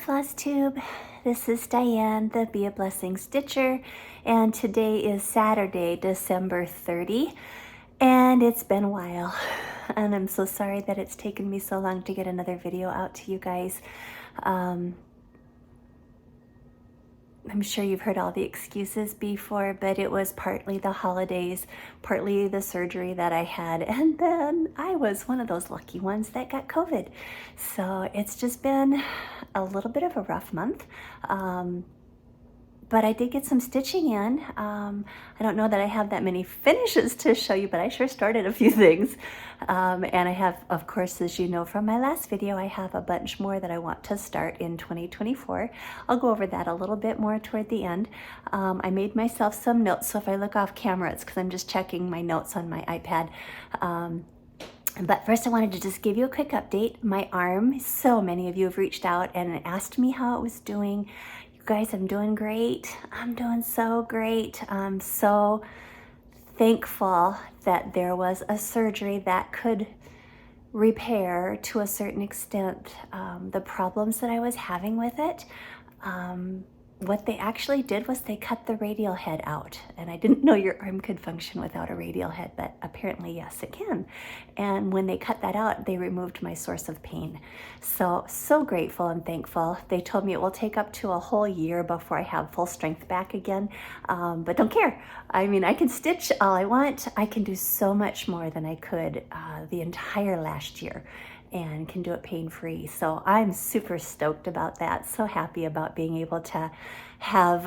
Flosstube. This is Diane, the Be a Blessing Stitcher, and today is Saturday, December 30, and it's been a while, and I'm so sorry that it's taken me so long to get another video out to you guys. I'm sure you've heard all the excuses before, but it was partly the holidays, partly the surgery that I had, and then I was one of those lucky ones that got COVID. So it's just been a little bit of a rough month. But I did get some stitching in. I don't know that I have that many finishes to show you, but I sure started a few things. And I have, of course, as you know from my last video, I have a bunch more that I want to start in 2024. I'll go over that a little bit more toward the end. I made myself some notes, so if I look off camera, it's because I'm just checking my notes on my iPad. But first I wanted to just give you a quick update. My arm, so many of you have reached out and asked me how it was doing. Guys, I'm doing great. I'm doing so great. I'm so thankful that there was a surgery that could repair to a certain extent the problems that I was having with it. What they actually did was they cut the radial head out, and I didn't know your arm could function without a radial head, but apparently yes, it can. And when they cut that out, they removed my source of pain. So grateful and thankful. They told me it will take up to a whole year before I have full strength back again, but don't care. I mean, I can stitch all I want. I can do so much more than I could the entire last year, and can do it pain-free. So I'm super stoked about that. So happy about being able to have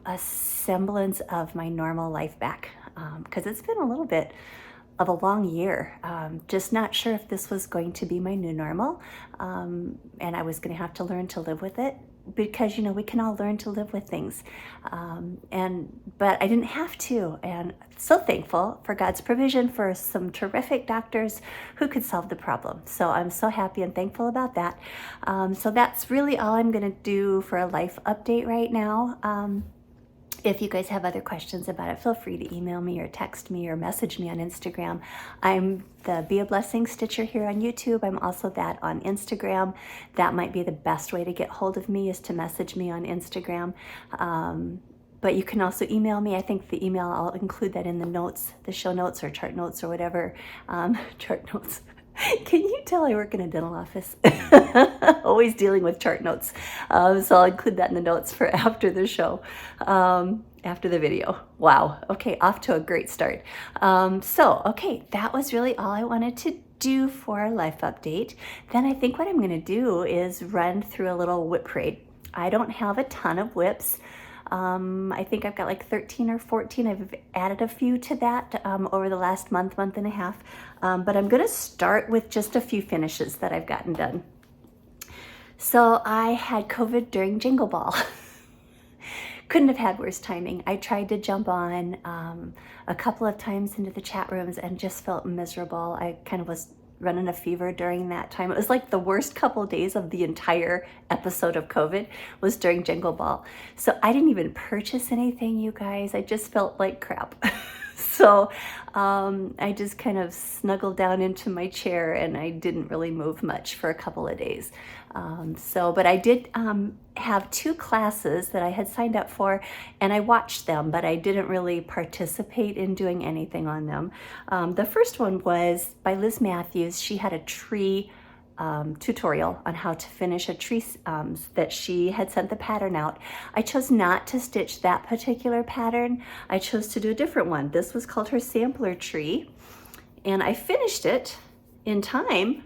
a semblance of my normal life back, because it's been a little bit of a long year. Just not sure if this was going to be my new normal, and I was going to have to learn to live with it, because you know we can all learn to live with things, but I didn't have to, and so thankful for God's provision for some terrific doctors who could solve the problem. So I'm so happy and thankful about that. So that's really all I'm going to do for a life update right now. If you guys have other questions about it, feel free to email me or text me or message me on Instagram. I'm the Be a Blessing Stitcher here on YouTube. I'm also that on Instagram. That might be the best way to get hold of me, is to message me on Instagram. But you can also email me. I think the email, I'll include that in the notes, the show notes or chart notes or whatever. Chart notes. Can you tell I work in a dental office? Always dealing with chart notes. So I'll include that in the notes for after the show, after the video. Wow. Okay, off to a great start. Okay, that was really all I wanted to do for a life update. Then I think what I'm going to do is run through a little WIP parade. I don't have a ton of WIPs. I think I've got like 13 or 14. I've added a few to that over the last month and a half. But I'm going to start with just a few finishes that I've gotten done. So I had COVID during Jingle Ball. Couldn't have had worse timing. I tried to jump on a couple of times into the chat rooms and just felt miserable. I kind of was running a fever during that time. It was like the worst couple of days of the entire episode of COVID was during Jingle Ball. So I didn't even purchase anything, you guys. I just felt like crap. So I just kind of snuggled down into my chair and I didn't really move much for a couple of days. But I did have two classes that I had signed up for, and I watched them, but I didn't really participate in doing anything on them. The first one was by Liz Matthews. She had a tree tutorial on how to finish a tree that she had sent the pattern out. I chose not to stitch that particular pattern. I chose to do a different one. This was called her sampler tree, and I finished it in time,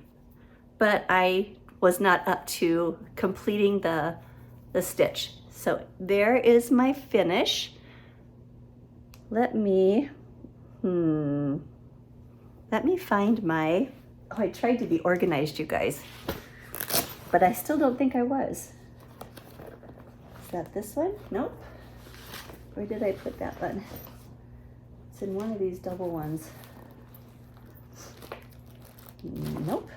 but I was not up to completing the stitch. So there is my finish. Let me find my, oh, I tried to be organized, you guys, but I still don't think I was. Is that this one? Nope. Where did I put that one? It's in one of these double ones. Nope.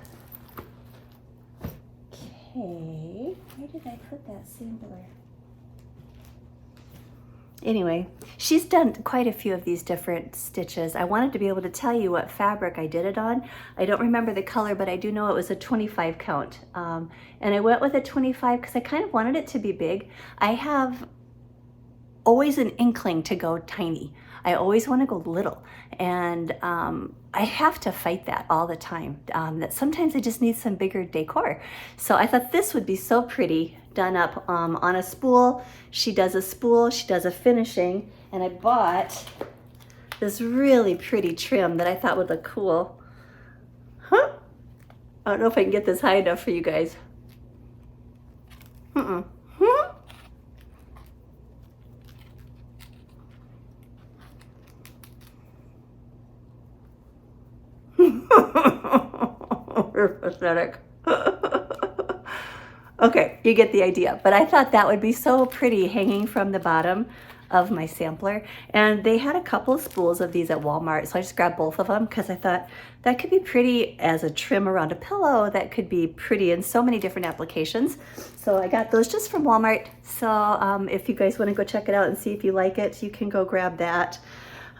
Okay, where did I put that sampler? Anyway, she's done quite a few of these different stitches. I wanted to be able to tell you what fabric I did it on. I don't remember the color, but I do know it was a 25 count. And I went with a 25 because I kind of wanted it to be big. I have always an inkling to go tiny. I always want to go little, and I have to fight that all the time, that sometimes I just need some bigger decor. So I thought this would be so pretty done up on a spool. She does a spool, she does a finishing, and I bought this really pretty trim that I thought would look cool. Huh? I don't know if I can get this high enough for you guys. You're pathetic. Okay, you get the idea. But I thought that would be so pretty hanging from the bottom of my sampler. And they had a couple of spools of these at Walmart, so I just grabbed both of them because I thought that could be pretty as a trim around a pillow. That could be pretty in so many different applications. So I got those just from Walmart. So if you guys want to go check it out and see if you like it, you can go grab that.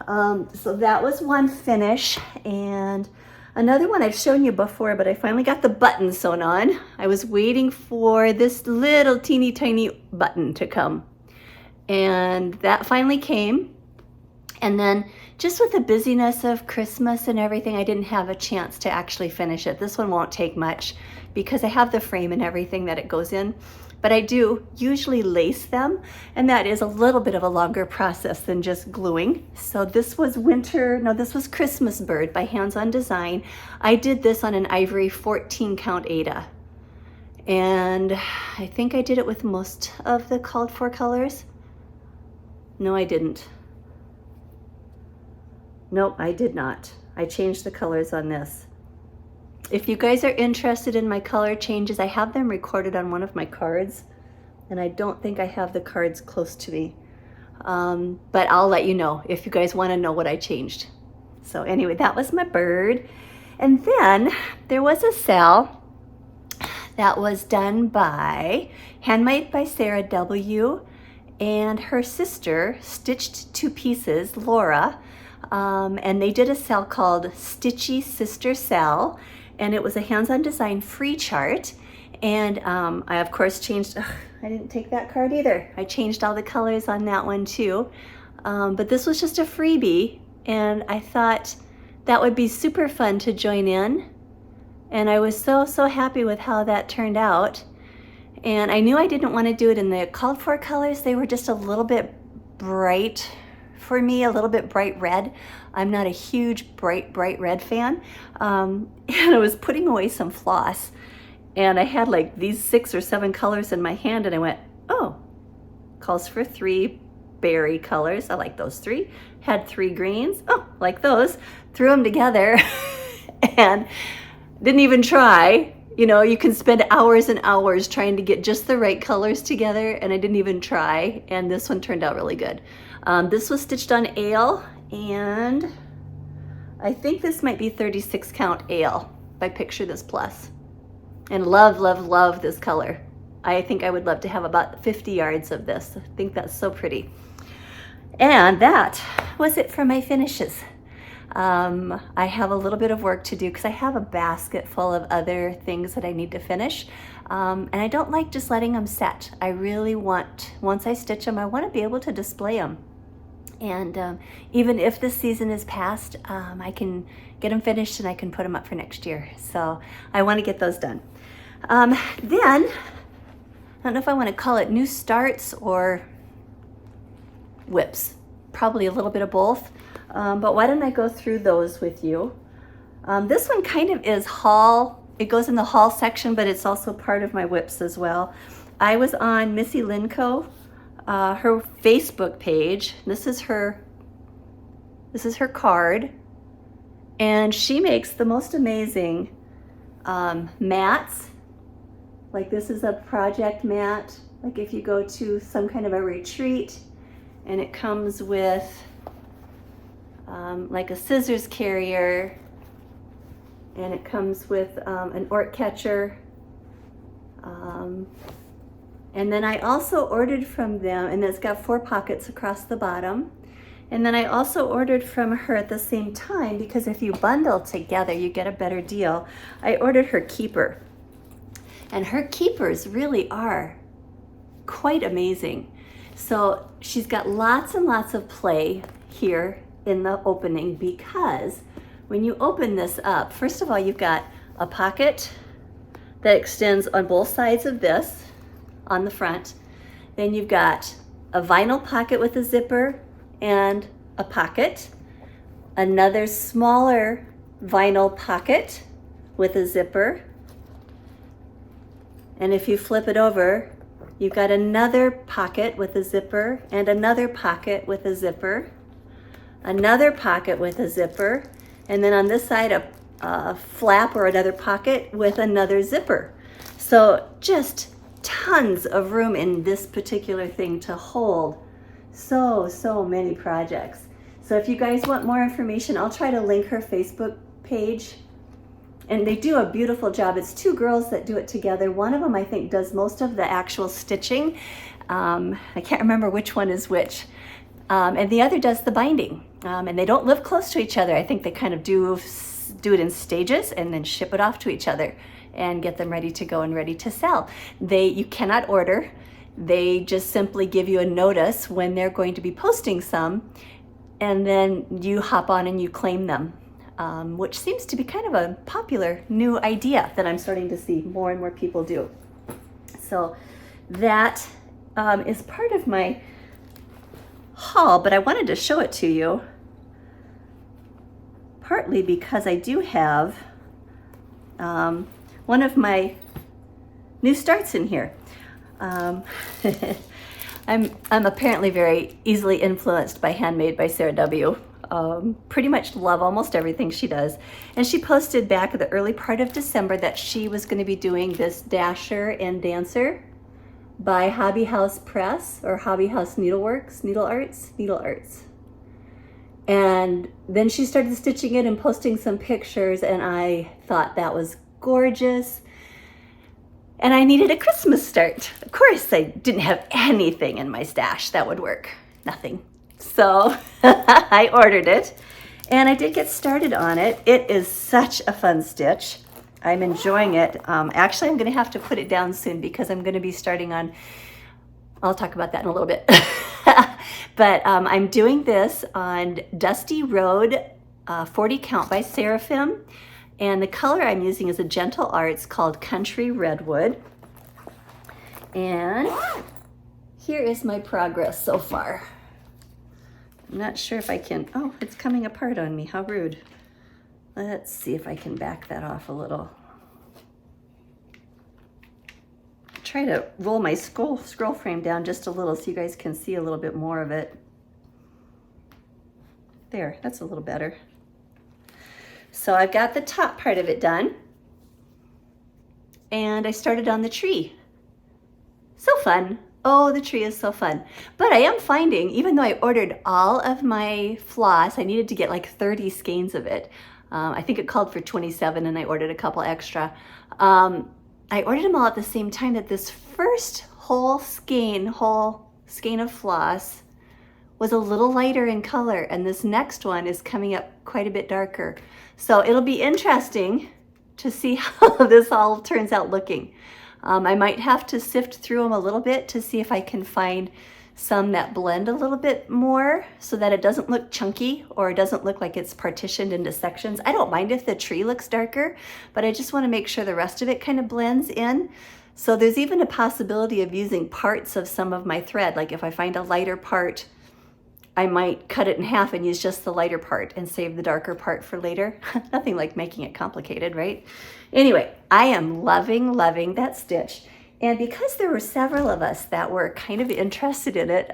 So that was one finish, and another one I've shown you before, but I finally got the button sewn on. I was waiting for this little teeny tiny button to come, and that finally came. And then just with the busyness of Christmas and everything, I didn't have a chance to actually finish it. This one won't take much because I have the frame and everything that it goes in. But I do usually lace them, and that is a little bit of a longer process than just gluing. So this was this was Christmas Bird by Hands On Design. I did this on an ivory 14 count Aida. And I think I did it with most of the called for colors. No, I didn't. Nope, I did not. I changed the colors on this. If you guys are interested in my color changes, I have them recorded on one of my cards, and I don't think I have the cards close to me. But I'll let you know if you guys want to know what I changed. So anyway, that was my bird. And then there was a sale that was done by Handmade by Sarah W. and her sister, Stitched to Pieces, Laura. And they did a sale called Stitchy Sister Sale. And it was a hands-on design free chart. And I of course changed, I didn't take that card either. I changed all the colors on that one too. But this was just a freebie, and I thought that would be super fun to join in. And I was so happy with how that turned out. And I knew I didn't want to do it in the called for colors. They were just a little bit bright for me, a little bit bright red. I'm not a huge bright red fan. And I was putting away some floss, and I had like these 6 or 7 colors in my hand, and I went, oh, calls for 3 berry colors. I like those 3. Had 3 greens. Oh, like those. Threw them together and didn't even try. You know, you can spend hours and hours trying to get just the right colors together, and I didn't even try, and this one turned out really good. This was stitched on ale, and I think this might be 36 count ale by Picture This Plus. And love this color. I think I would love to have about 50 yards of this. I think that's so pretty. And that was it for my finishes. I have a little bit of work to do because I have a basket full of other things that I need to finish. And I don't like just letting them set. I really want, once I stitch them, I want to be able to display them. And even if this season is past, I can get them finished and I can put them up for next year. So I want to get those done. Then, I don't know if I want to call it new starts or whips. Probably a little bit of both. But why don't I go through those with you? This one kind of is haul. It goes in the haul section, but it's also part of my whips as well. I was on Missy Linco, her Facebook page. This is her card, and she makes the most amazing mats. Like this is a project mat, like if you go to some kind of a retreat, and it comes with like a scissors carrier, and it comes with an Ort catcher. And then I also ordered from them, and it's got 4 pockets across the bottom. And then I also ordered from her at the same time, because if you bundle together, you get a better deal. I ordered her keeper. And her keepers really are quite amazing. So she's got lots and lots of play here in the opening, because when you open this up, first of all, you've got a pocket that extends on both sides of this on the front. Then you've got a vinyl pocket with a zipper and a pocket, another smaller vinyl pocket with a zipper, and if you flip it over, you've got another pocket with a zipper and another pocket with a zipper, another pocket with a zipper, and then on this side a flap or another pocket with another zipper. So just tons of room in this particular thing to hold so many projects. So if you guys want more information, I'll try to link her Facebook page. And they do a beautiful job. It's 2 girls that do it together. One of them, I think, does most of the actual stitching. I can't remember which one is which. And the other does the binding. And they don't live close to each other. I think they kind of do it in stages and then ship it off to each other and get them ready to go and ready to sell. You cannot order. They just simply give you a notice when they're going to be posting some, and then you hop on and you claim them, which seems to be kind of a popular new idea that I'm starting to see more and more people do. So that is part of my haul, but I wanted to show it to you, partly because I do have one of my new starts in here. I'm apparently very easily influenced by Handmade by Sarah W. Pretty much love almost everything she does. And she posted back at the early part of December that she was going to be doing this Dasher and Dancer by Hobby House Press, or Hobby House Needle Arts. And then she started stitching it and posting some pictures, and I thought that was gorgeous. And I needed a Christmas start. Of course, I didn't have anything in my stash that would work. Nothing. So I ordered it, and I did get started on it. It is such a fun stitch. I'm enjoying it. Actually, I'm going to have to put it down soon because I'm going to be starting on, I'll talk about that in a little bit. But I'm doing this on Dusty Road 40 Count by Seraphim. And the color I'm using is a Gentle Arts called Country Redwood. And here is my progress so far. I'm not sure if I can, oh, it's coming apart on me, how rude. Let's see if I can back that off a little. Try to roll my scroll frame down just a little so you guys can see a little bit more of it. There, that's a little better. So I've got the top part of it done, and I started on the tree. So fun. Oh, the tree is so fun. But I am finding, even though I ordered all of my floss, I needed to get like 30 skeins of it. I think it called for 27, and I ordered a couple extra. I ordered them all at the same time, that this first whole skein of floss was a little lighter in color, and this next one is coming up quite a bit darker. So it'll be interesting to see how this all turns out looking. I might have to sift through them a little bit to see if I can find some that blend a little bit more so that it doesn't look chunky or it doesn't look like it's partitioned into sections. I don't mind if the tree looks darker, but I just want to make sure the rest of it kind of blends in. So there's even a possibility of using parts of some of my thread. Like if I find a lighter part, I might cut it in half and use just the lighter part and save the darker part for later. Nothing like making it complicated, right? Anyway, I am loving that stitch. And because there were several of us that were kind of interested in it,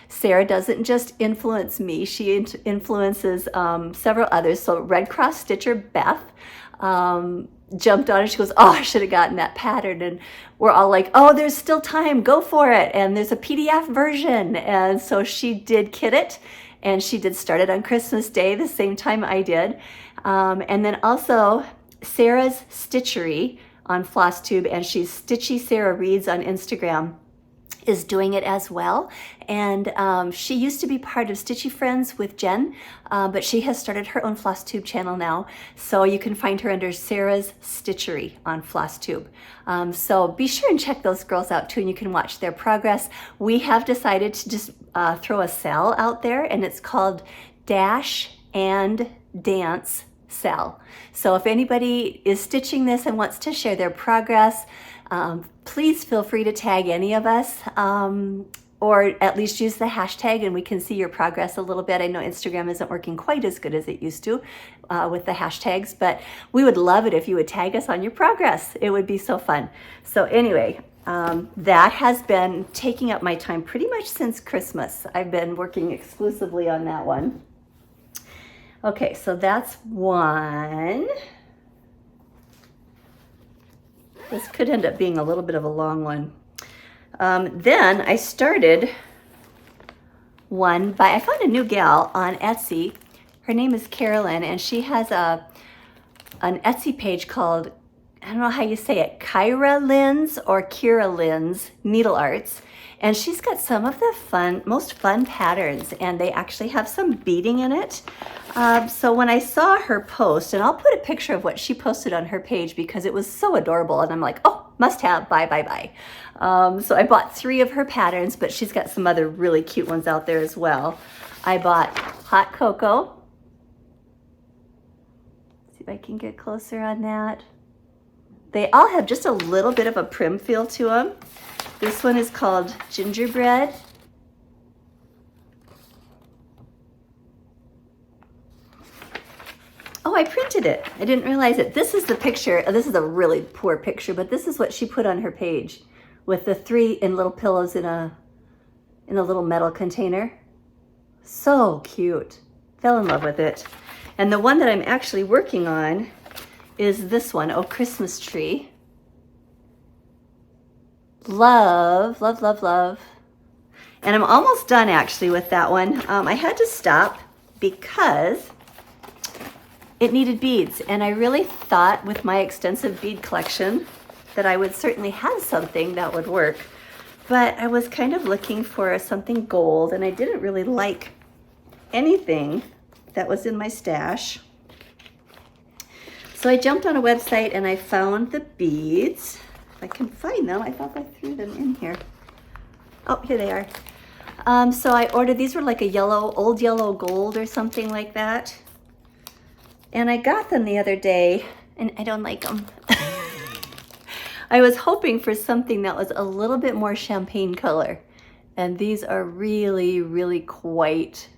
Sarah doesn't just influence me, she influences several others. So Red Cross Stitcher Beth jumped on it. She goes, oh, I should have gotten that pattern. And we're all like, oh, there's still time, go for it. And there's a PDF version. And so she did kit it, and she did start it on Christmas Day, the same time I did. And then also Sarah's Stitchery on Flosstube, and she's Stitchysarahreads on Instagram, is doing it as well. And she used to be part of Stitchy Friends with Jen, but she has started her own Flosstube channel now. So you can find her under Sarah's Stitchery on Flosstube. So be sure and check those girls out too, and you can watch their progress. We have decided to just throw a sale out there, and it's called Dash and Dance Sale. So if anybody is stitching this and wants to share their progress, please feel free to tag any of us, or at least use the hashtag, and we can see your progress a little bit. I know Instagram isn't working quite as good as it used to with the hashtags, but we would love it if you would tag us on your progress. It would be so fun. So anyway, that has been taking up my time pretty much since Christmas. I've been working exclusively on that one. Okay, so that's one. This could end up being a little bit of a long one. Then I started one by, I found a new gal on Etsy. Her name is Carolyn, and she has an Etsy page called, I don't know how you say it, Kyra Lynn's or Kira Lynn's Needle Arts. And she's got some of the most fun patterns, and they actually have some beading in it. So when I saw her post, and I'll put a picture of what she posted on her page because it was so adorable, and I'm like, oh, must have, buy, buy, buy. So I bought 3 of her patterns, but she's got some other really cute ones out there as well. I bought Hot Cocoa. See if I can get closer on that. They all have just a little bit of a prim feel to them. This one is called Gingerbread. Oh, I printed it. I didn't realize it. This is the picture. This is a really poor picture, but this is what she put on her page with the 3 in little pillows in a little metal container. So cute. Fell in love with it. And the one that I'm actually working on is this one, Oh Christmas Tree. Love, love, love, love. And I'm almost done actually with that one. I had to stop because it needed beads, and I really thought with my extensive bead collection that I would certainly have something that would work, but I was kind of looking for something gold, and I didn't really like anything that was in my stash. So I jumped on a website and I found the beads. If I can find them, I thought I threw them in here. Oh, here they are. So I ordered, these were like a yellow, old yellow gold or something like that. And I got them the other day, and I don't like them. I was hoping for something that was a little bit more champagne color. And these are really, really quite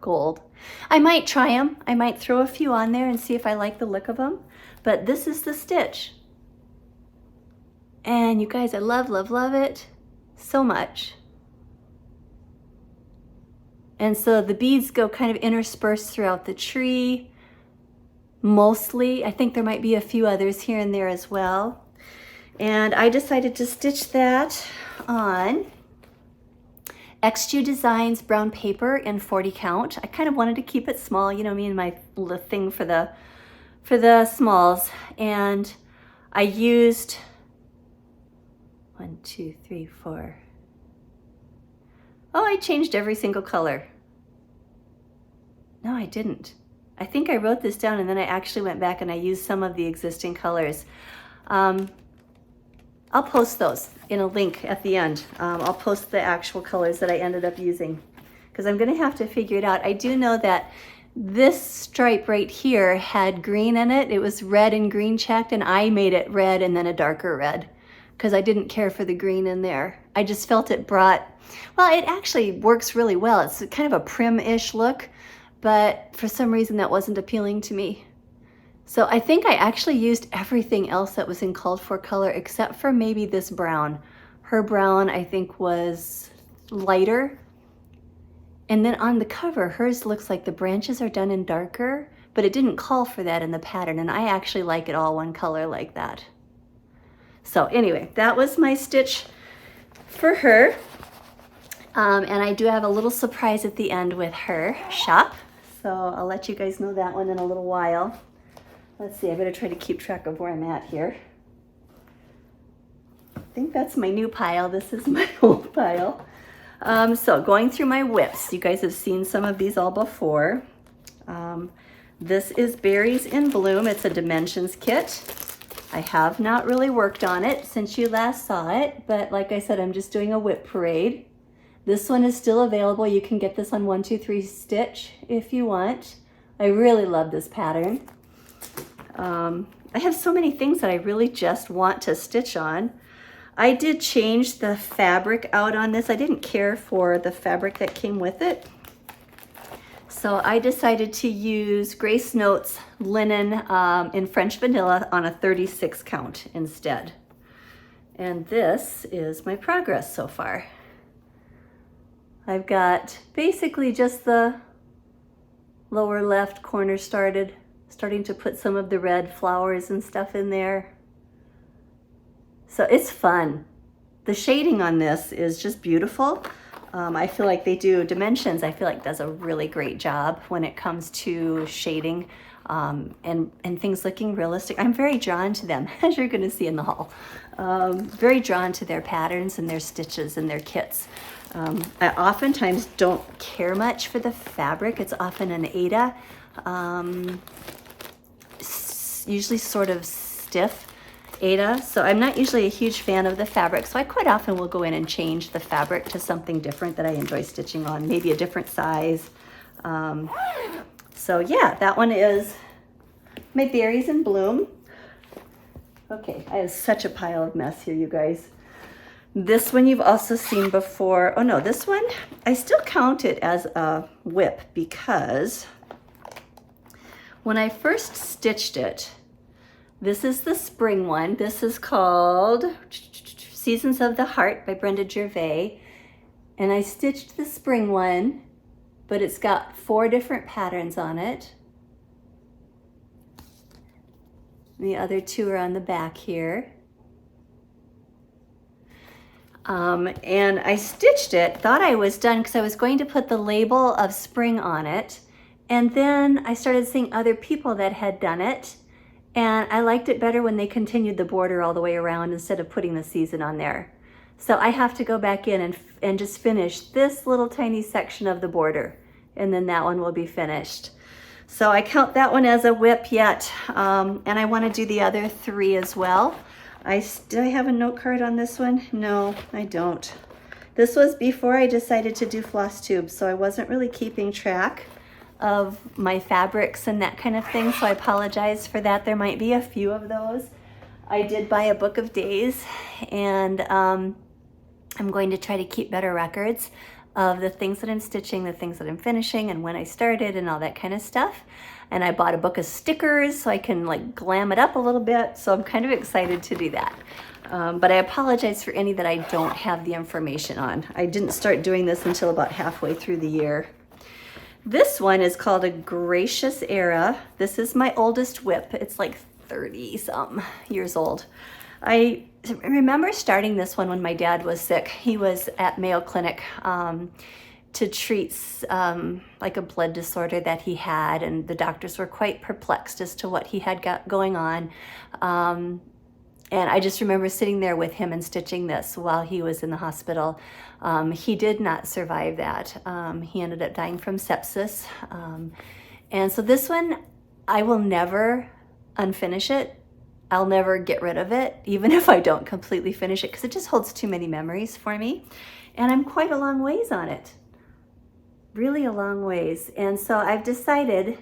gold. I might try them. I might throw a few on there and see if I like the look of them. But this is the stitch. And you guys, I love, love, love it so much. And so the beads go kind of interspersed throughout the tree. Mostly, I think there might be a few others here and there as well. And I decided to stitch that on XU Designs brown paper in 40 count. I kind of wanted to keep it small, you know me and my little thing for the smalls. And I used 1, 2, 3, 4. Oh, I changed every single color. No, I didn't. I think I wrote this down and then I actually went back and I used some of the existing colors. I'll post those in a link at the end. I'll post the actual colors that I ended up using because I'm gonna have to figure it out. I do know that this stripe right here had green in it. It was red and green checked, and I made it red and then a darker red because I didn't care for the green in there. I just felt it brought, well, it actually works really well. It's kind of a prim-ish look, but for some reason that wasn't appealing to me. So I think I actually used everything else that was in called for color except for maybe this brown. Her brown, I think, was lighter. And then on the cover, hers looks like the branches are done in darker, but it didn't call for that in the pattern, and I actually like it all one color like that. So anyway, that was my stitch for her. And I do have a little surprise at the end with her shop. So I'll let you guys know that one in a little while. Let's see, I'm going to try to keep track of where I'm at here. I think that's my new pile. This is my old pile. So going through my WIPs, you guys have seen some of these all before. This is Berries in Bloom. It's a dimensions kit. I have not really worked on it since you last saw it, but like I said, I'm just doing a WIP Parade. This one is still available. You can get this on 123 Stitch if you want. I really love this pattern. I have so many things that I really just want to stitch on. I did change the fabric out on this. I didn't care for the fabric that came with it. So I decided to use Grace Notes linen in French vanilla on a 36 count instead. And this is my progress so far. I've got basically just the lower left corner starting to put some of the red flowers and stuff in there. So it's fun. The shading on this is just beautiful. I feel like they do Dimensions. I feel like does a really great job when it comes to shading and things looking realistic. I'm very drawn to them, as you're going to see in the haul. Very drawn to their patterns and their stitches and their kits. I oftentimes don't care much for the fabric. It's often an Aida, usually sort of stiff Aida, so I'm not usually a huge fan of the fabric, so I quite often will go in and change the fabric to something different that I enjoy stitching on, maybe a different size. So yeah, that one is my Berries in Bloom. Okay, I have such a pile of mess here, you guys. This one you've also seen before. Oh no, this one, I still count it as a WIP because when I first stitched it, this is the spring one. This is called Seasons of the Heart by Brenda. And I stitched the spring one, but it's got 4 different patterns on it. The other 2 are on the back here. And I stitched it, thought I was done because I was going to put the label of spring on it. And then I started seeing other people that had done it. And I liked it better when they continued the border all the way around instead of putting the season on there. So I have to go back in and just finish this little tiny section of the border. And then that one will be finished. So I count that one as a WIP yet. And I want to do the other 3 as well. Do I have a note card on this one? No, I don't. This was before I decided to do Flosstube, so I wasn't really keeping track of my fabrics and that kind of thing, so I apologize for that. There might be a few of those. I did buy a book of days, and I'm going to try to keep better records of the things that I'm stitching, the things that I'm finishing, and when I started and all that kind of stuff. And I bought a book of stickers so I can like glam it up a little bit, so I'm kind of excited to do that. But I apologize for any that I don't have the information on. I didn't start doing this until about halfway through the year. This one is called A Gracious Era. This is my oldest WIP. It's like 30-some years old. I remember starting this one when my dad was sick. He was at Mayo Clinic to treat like a blood disorder that he had, and the doctors were quite perplexed as to what he had got going on. And I just remember sitting there with him and stitching this while he was in the hospital. He did not survive that. He ended up dying from sepsis. And so this one, I will never unfinish it. I'll never get rid of it, even if I don't completely finish it, because it just holds too many memories for me. And I'm quite a long ways on it. Really a long ways. And so I've decided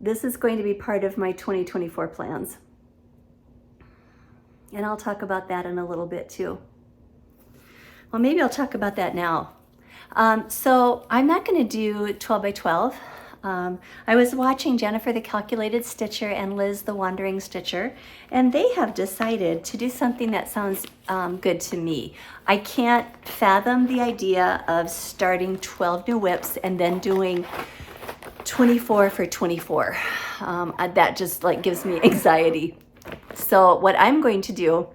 this is going to be part of my 2024 plans. And I'll talk about that in a little bit too. Well, maybe I'll talk about that now. So I'm not going to do 12 by 12. I was watching Jennifer the Calculated Stitcher and Liz the Wandering Stitcher, and they have decided to do something that sounds good to me. I can't fathom the idea of starting 12 new WIPs and then doing 24 for 24. That just like gives me anxiety. So what I'm going to do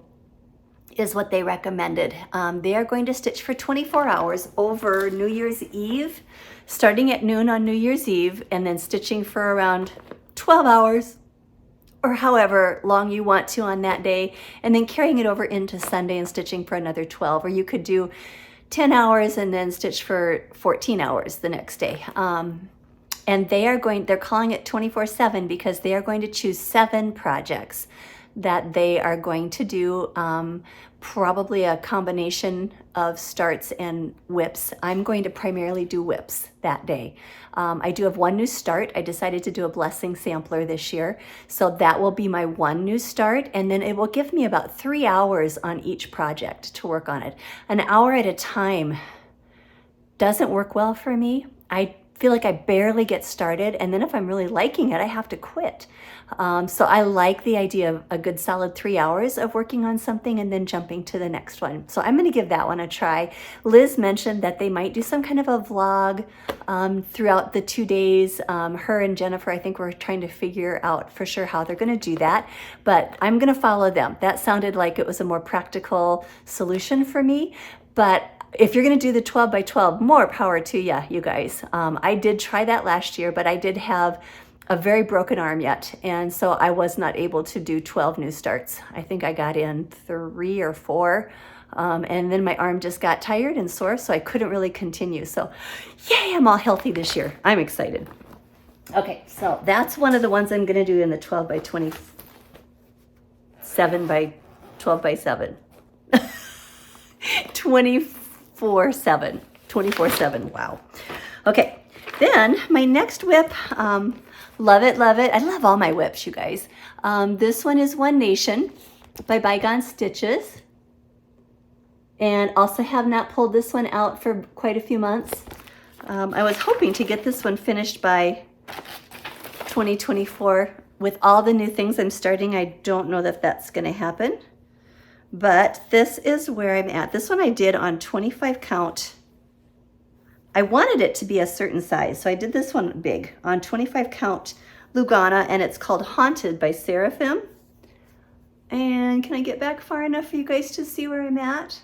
is what they recommended. They are going to stitch for 24 hours over New Year's Eve, starting at noon on New Year's Eve, and then stitching for around 12 hours or however long you want to on that day, and then carrying it over into Sunday and stitching for another 12, or you could do 10 hours and then stitch for 14 hours the next day. And they're calling it 24/7 because they are going to choose 7 projects that they are going to do, probably a combination of starts and WIPs. I'm going to primarily do WIPs that day. I do have 1 new start. I decided to do a blessing sampler this year, so that will be my 1 new start, and then it will give me about 3 hours on each project to work on it. An hour at a time doesn't work well for me. I feel like I barely get started, and then if I'm really liking it, I have to quit. So I like the idea of a good solid 3 hours of working on something and then jumping to the next one. So I'm going to give that one a try. Liz mentioned that they might do some kind of a vlog throughout the 2 days. Her and Jennifer, I think, were trying to figure out for sure how they're going to do that, but I'm going to follow them. That sounded like it was a more practical solution for me, but if you're going to do the 12 by 12, more power to you guys. I did try that last year, but I did have a very broken arm yet, and so I was not able to do 12 new starts. I think I got in 3 or 4, and then my arm just got tired and sore, so I couldn't really continue. So yay, I'm all healthy this year. I'm excited. Okay, so that's one of the ones I'm going to do in the 12 by 27 by 12 by 7. 24/7, wow. Okay, then my next WIP, love it, love it. I love all my WIPs, you guys. This one is One Nation by Bygone Stitches, and also have not pulled this one out for quite a few months. I was hoping to get this one finished by 2024. With all the new things I'm starting, I don't know that that's going to happen. But this is where I'm at. This one I did on 25 count. I wanted it to be a certain size, so I did this one big on 25 count Lugana, and it's called Haunted by Seraphim. And can I get back far enough for you guys to see where I'm at?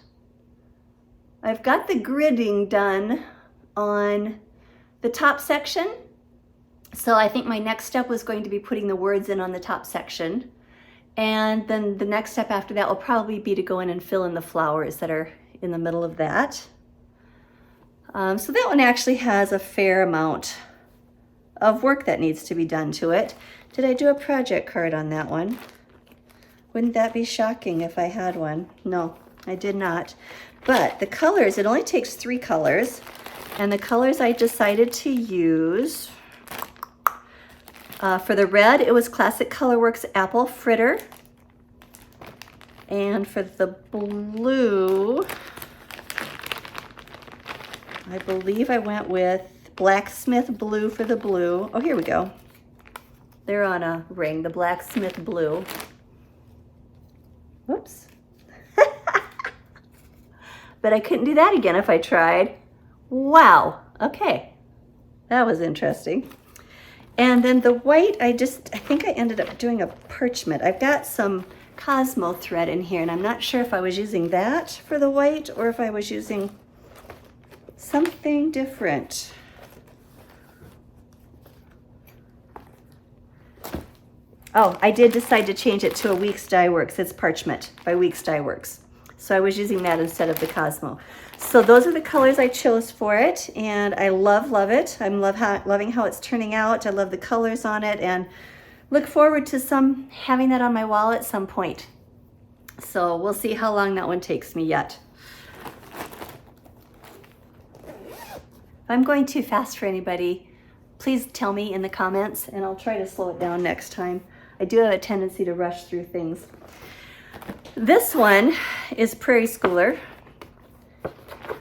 I've got the gridding done on the top section. So I think my next step was going to be putting the words in on the top section. And then the next step after that will probably be to go in and fill in the flowers that are in the middle of that. So that one actually has a fair amount of work that needs to be done to it. Did I do a project card on that one? Wouldn't that be shocking if I had one? No, I did not. But the colors, it only takes 3 colors. And the colors I decided to use, for the red, it was Classic Colorworks Apple Fritter. And for the blue, I believe I went with Blacksmith Blue for the blue. Oh, here we go. They're on a ring, the Blacksmith Blue. Whoops. But I couldn't do that again if I tried. Wow, okay. That was interesting. And then the white, I think I ended up doing a parchment. I've got some Cosmo thread in here, and I'm not sure if I was using that for the white or if I was using something different. Oh, I did decide to change it to a Weeks Dye Works. It's Parchment by Weeks Dye Works. So I was using that instead of the Cosmo. So those are the colors I chose for it, and I love it. I'm loving how it's turning out. I love the colors on it, and look forward to having that on my wall at some point. So we'll see how long that one takes me yet. If I'm going too fast for anybody, please tell me in the comments, and I'll try to slow it down next time. I do have a tendency to rush through things. This one is Prairie Schooler,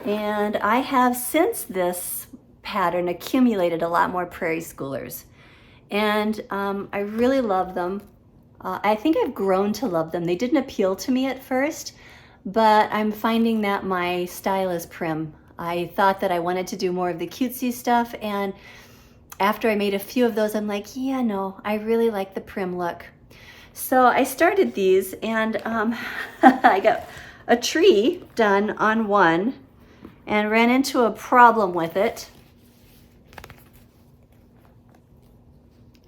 and I have since this pattern accumulated a lot more Prairie Schoolers, and I really love them. I think I've grown to love them. They didn't appeal to me at first, but I'm finding that my style is prim. I thought that I wanted to do more of the cutesy stuff, and after I made a few of those, I'm like, yeah, no, I really like the prim look. So I started these, and I got a tree done on one and ran into a problem with it.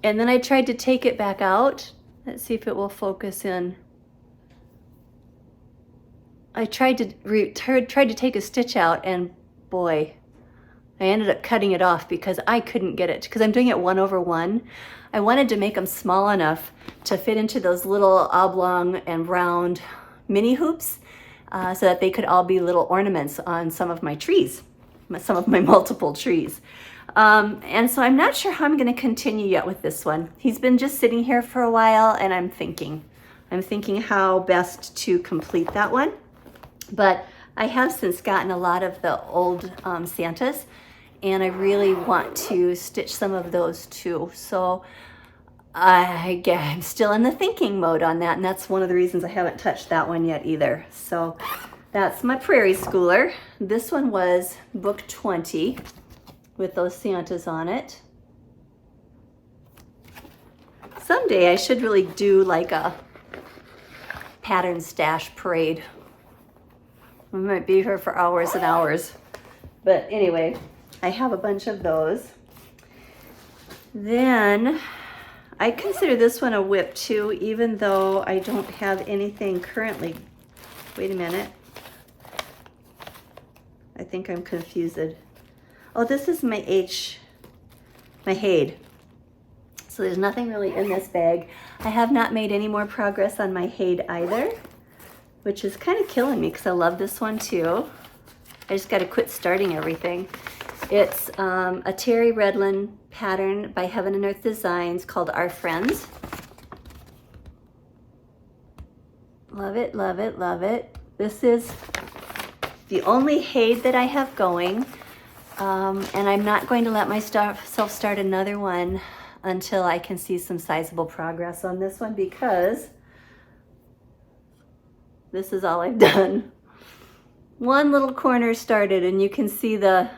And then I tried to take it back out Let's see if it will focus in. I tried to take a stitch out, and boy, I ended up cutting it off because I couldn't get it, because I'm doing it 1/1. I wanted to make them small enough to fit into those little oblong and round mini hoops so that they could all be little ornaments on some of my trees, some of my multiple trees. And so I'm not sure how I'm going to continue yet with this one. He's been just sitting here for a while, and I'm thinking how best to complete that one. But I have since gotten a lot of the old Santas, and I really want to stitch some of those too. So I'm still in the thinking mode on that, and that's one of the reasons I haven't touched that one yet either. So that's my Prairie Schooler. This one was book 20 with those Santas on it. Someday I should really do like a pattern stash parade. We might be here for hours and hours. But anyway, I have a bunch of those. Then I consider this one a WIP too, even though I don't have anything currently. Wait a minute. I think I'm confused. Oh, this is my Hade. So there's nothing really in this bag. I have not made any more progress on my Hade either, which is kind of killing me because I love this one too. I just got to quit starting everything. It's a Terry Redlin pattern by Heaven and Earth Designs called Our Friends. Love it, love it, love it. This is the only Hade that I have going. And I'm not going to let myself start another one until I can see some sizable progress on this one, because this is all I've done. One little corner started, and you can see the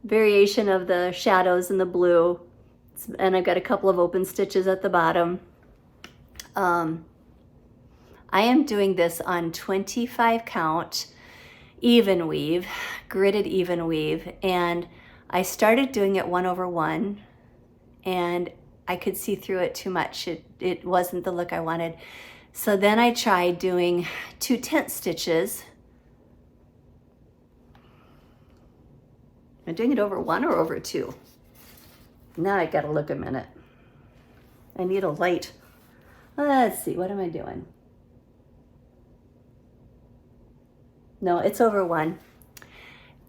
variation of the shadows in the blue, and I've got a couple of open stitches at the bottom. I am doing this on 25 count even weave, gridded even weave, and I started doing it 1/1, and I could see through it too much. It wasn't the look I wanted. So then I tried doing 2 tent stitches. Am I doing it over 1 or over 2? Now I gotta look a minute. I need a light. Let's see, what am I doing? No, it's over 1.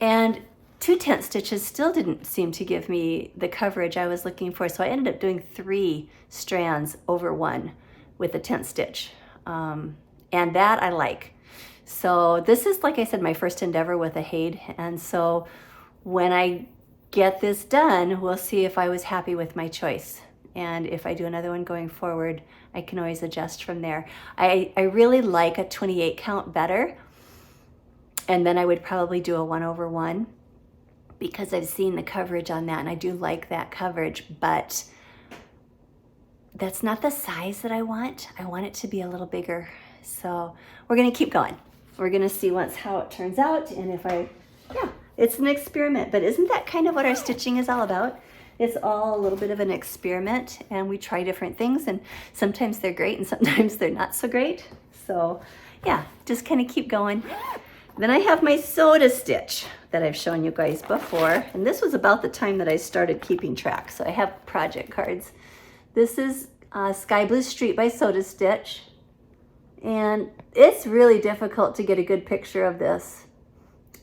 And 2 tent stitches still didn't seem to give me the coverage I was looking for, so I ended up doing 3 strands over 1 with a tent stitch. And that I like. So this is, like I said, my first endeavor with a Hade, and so when I get this done, we'll see if I was happy with my choice. And if I do another one going forward, I can always adjust from there. I really like a 28 count better. And then I would probably do a 1/1 because I've seen the coverage on that, and I do like that coverage, but that's not the size that I want. I want it to be a little bigger. So we're gonna keep going. We're gonna see how it turns out, and it's an experiment, but isn't that kind of what our stitching is all about? It's all a little bit of an experiment, and we try different things, and sometimes they're great and sometimes they're not so great. So yeah, just kind of keep going. Then I have my soda stitch that I've shown you guys before, and this was about the time that I started keeping track, so I have project cards. This is Sky Blue Street by Soda Stitch, and it's really difficult to get a good picture of this,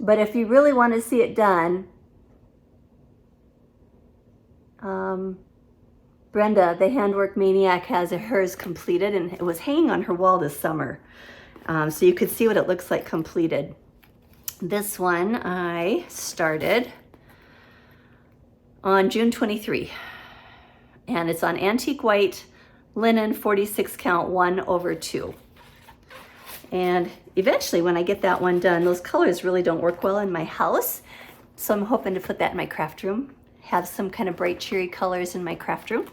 but if you really want to see it done, Brenda, the Handwork Maniac, has hers completed, and it was hanging on her wall this summer, so you could see what it looks like completed. This one I started on June 23, and it's on antique white linen 46 count 1/2. And eventually when I get that one done, those colors really don't work well in my house, so I'm hoping to put that in my craft room, have some kind of bright cheery colors in my craft room.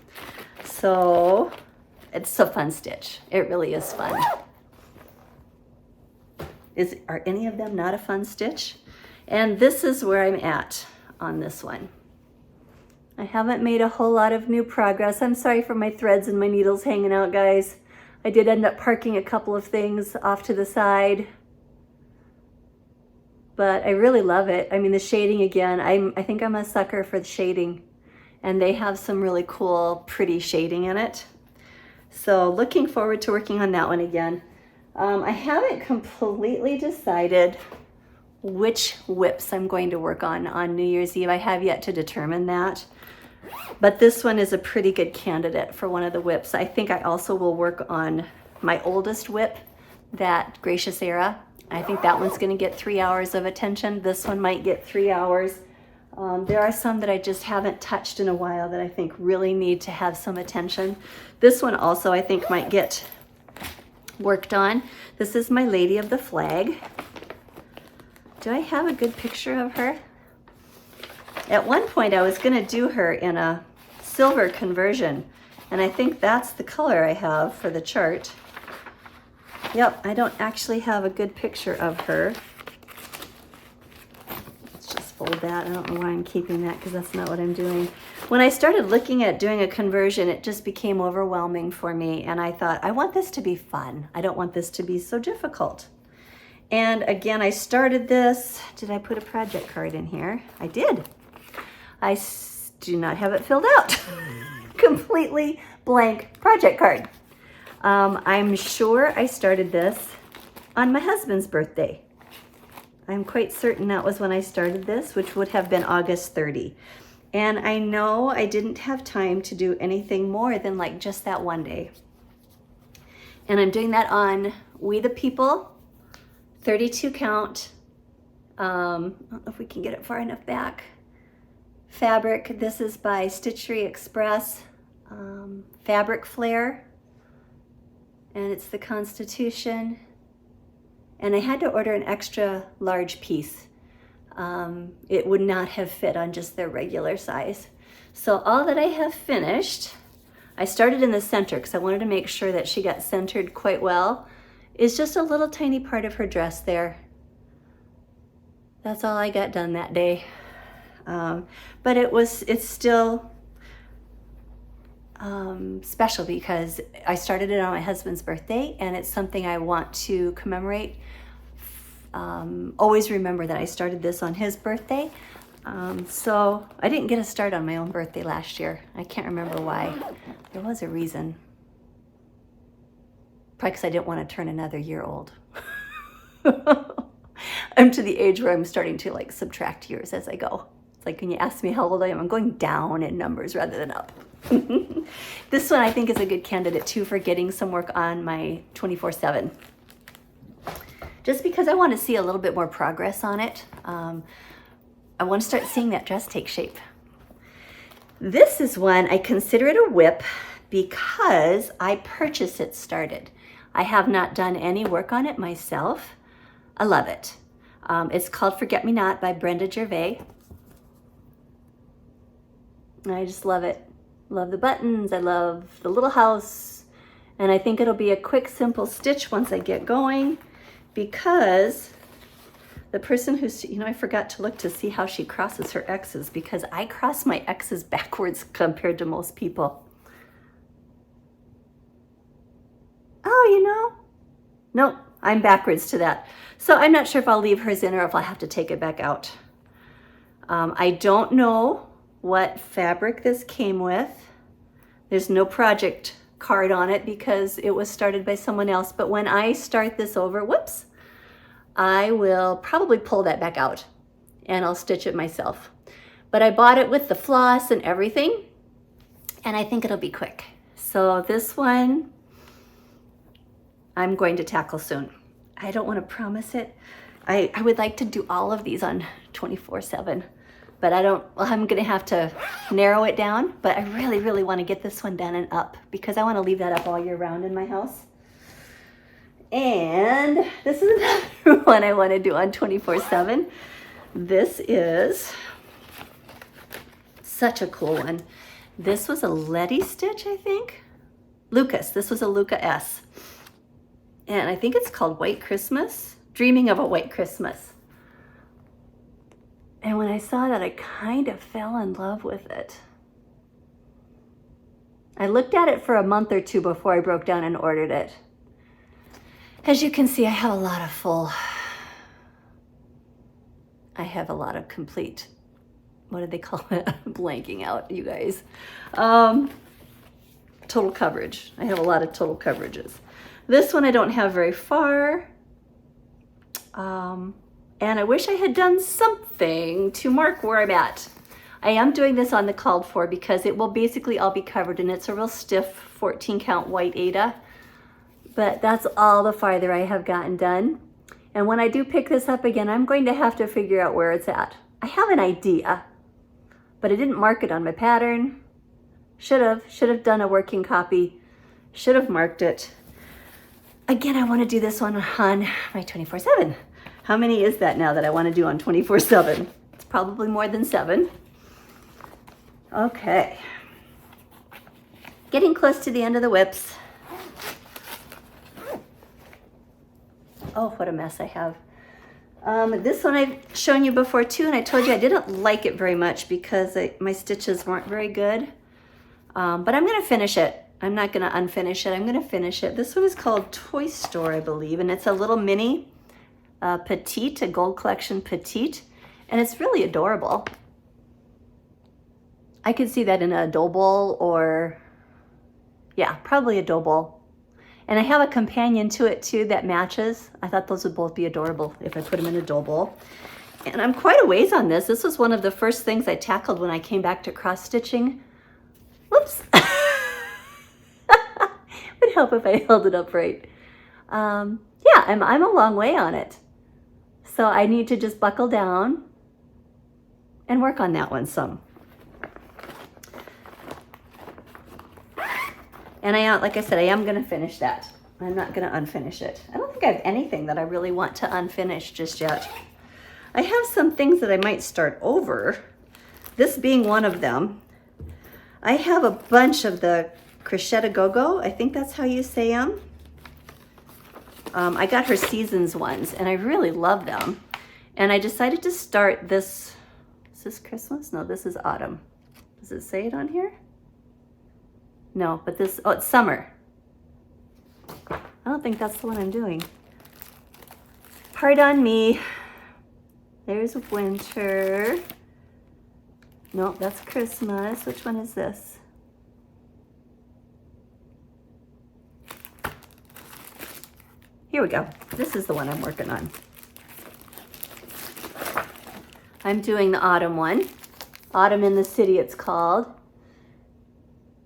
So it's a fun stitch. It really is fun. Are any of them not a fun stitch? And this is where I'm at on this one. I haven't made a whole lot of new progress. I'm sorry for my threads and my needles hanging out, guys. I did end up parking a couple of things off to the side, but I really love it. I mean, the shading again, I think I'm a sucker for the shading, and they have some really cool, pretty shading in it. So looking forward to working on that one again. I haven't completely decided which WIPs I'm going to work on New Year's Eve. I have yet to determine that. But this one is a pretty good candidate for one of the WIPs. I think I also will work on my oldest WIP, that Gracious Era. I think that one's going to get 3 hours of attention. This one might get 3 hours. There are some that I just haven't touched in a while that I think really need to have some attention. This one also I think might get worked on. This is my Lady of the Flag. Do I have a good picture of her? At one point I was going to do her in a silver conversion, and I think that's the color I have for the chart. Yep, I don't actually have a good picture of her. Let's just fold that. I don't know why I'm keeping that, because that's not what I'm doing. When I started looking at doing a conversion, it just became overwhelming for me, and I thought, I want this to be fun. I don't want this to be so difficult. And again, I started this. Did I put a project card in here? I did. I do not have it filled out. Completely blank project card. I'm sure I started this on my husband's birthday. I'm quite certain that was when I started this, which would have been August 30. And I know I didn't have time to do anything more than like just that one day. And I'm doing that on We the People, 32 count. I don't know if we can get it far enough back. Fabric, this is by Stitchery Express, Fabric Flare, and it's the Constitution. And I had to order an extra large piece. It would not have fit on just their regular size. So all that I have finished, I started in the center because I wanted to make sure that she got centered quite well, is just a little tiny part of her dress there. That's all I got done that day. But it's still special because I started it on my husband's birthday, and it's something I want to commemorate. Always remember that I started this on his birthday. So I didn't get a start on my own birthday last year. I can't remember why. There was a reason. Probably because I didn't want to turn another year old. I'm to the age where I'm starting to like subtract years as I go. It's like when you ask me how old I am, I'm going down in numbers rather than up. This one I think is a good candidate too for getting some work on my 24/7. Just because I want to see a little bit more progress on it. I want to start seeing that dress take shape. This is one, I consider it a WIP because I purchased it started. I have not done any work on it myself. I love it. It's called Forget Me Not by Brenda Gervais. I just love it. Love the buttons. I love the little house. And I think it'll be a quick, simple stitch once I get going, because the person who's, I forgot to look to see how she crosses her X's, because I cross my X's backwards compared to most people. Oh, nope, I'm backwards to that. So I'm not sure if I'll leave hers in or if I'll have to take it back out. I don't know what fabric this came with. There's no project card on it because it was started by someone else. But when I start this over, whoops, I will probably pull that back out and I'll stitch it myself. But I bought it with the floss and everything, and I think it'll be quick. So this one I'm going to tackle soon. I don't want to promise it. I would like to do all of these on 24/7, but I'm gonna have to narrow it down, but I really, really want to get this one done and up because I want to leave that up all year round in my house. And this is another one I want to do on 24/7. This is such a cool one. This was a Letty stitch, I think. Lucas, this was a Luca S. And I think it's called White Christmas, Dreaming of a White Christmas. And when I saw that, I kind of fell in love with it. I looked at it for a month or two before I broke down and ordered it. As you can see, I have a lot of complete, what do they call it? Blanking out, you guys. Total coverage. I have a lot of total coverages. This one I don't have very far. And I wish I had done something to mark where I'm at. I am doing this on the called for because it will basically all be covered, and it's a real stiff 14 count white Aida. But that's all the farther I have gotten done. And when I do pick this up again, I'm going to have to figure out where it's at. I have an idea, but I didn't mark it on my pattern. Should have done a working copy. Should have marked it. Again, I want to do this one on my 24/7. How many is that now that I want to do on 24/7? It's probably more than 7. Okay. Getting close to the end of the WIPs. Oh, what a mess I have. This one I've shown you before too, and I told you I didn't like it very much because my stitches weren't very good. But I'm going to finish it. I'm not going to unfinish it. I'm going to finish it. This one is called Toy Store, I believe, and it's a little mini petite, a gold collection petite, and it's really adorable. I could see that in a dough bowl, or yeah, probably a dough bowl. And I have a companion to it too that matches. I thought those would both be adorable if I put them in a dough bowl. And I'm quite a ways on this. This was one of the first things I tackled when I came back to cross stitching. Whoops. Would help if I held it up right. Yeah, I'm a long way on it. So I need to just buckle down and work on that one some. And like I said, I am going to finish that. I'm not going to unfinish it. I don't think I have anything that I really want to unfinish just yet. I have some things that I might start over, this being one of them. I have a bunch of the Crochet Go-Go. I think that's how you say them. I got her Seasons ones, and I really love them. And I decided to start this. Is this Christmas? No, this is autumn. Does it say it on here? No, but this, oh, it's summer. I don't think that's the one I'm doing. Pardon me. There's winter. No, that's Christmas. Which one is this? Here we go. This is the one I'm working on. I'm doing the autumn one. Autumn in the City, it's called.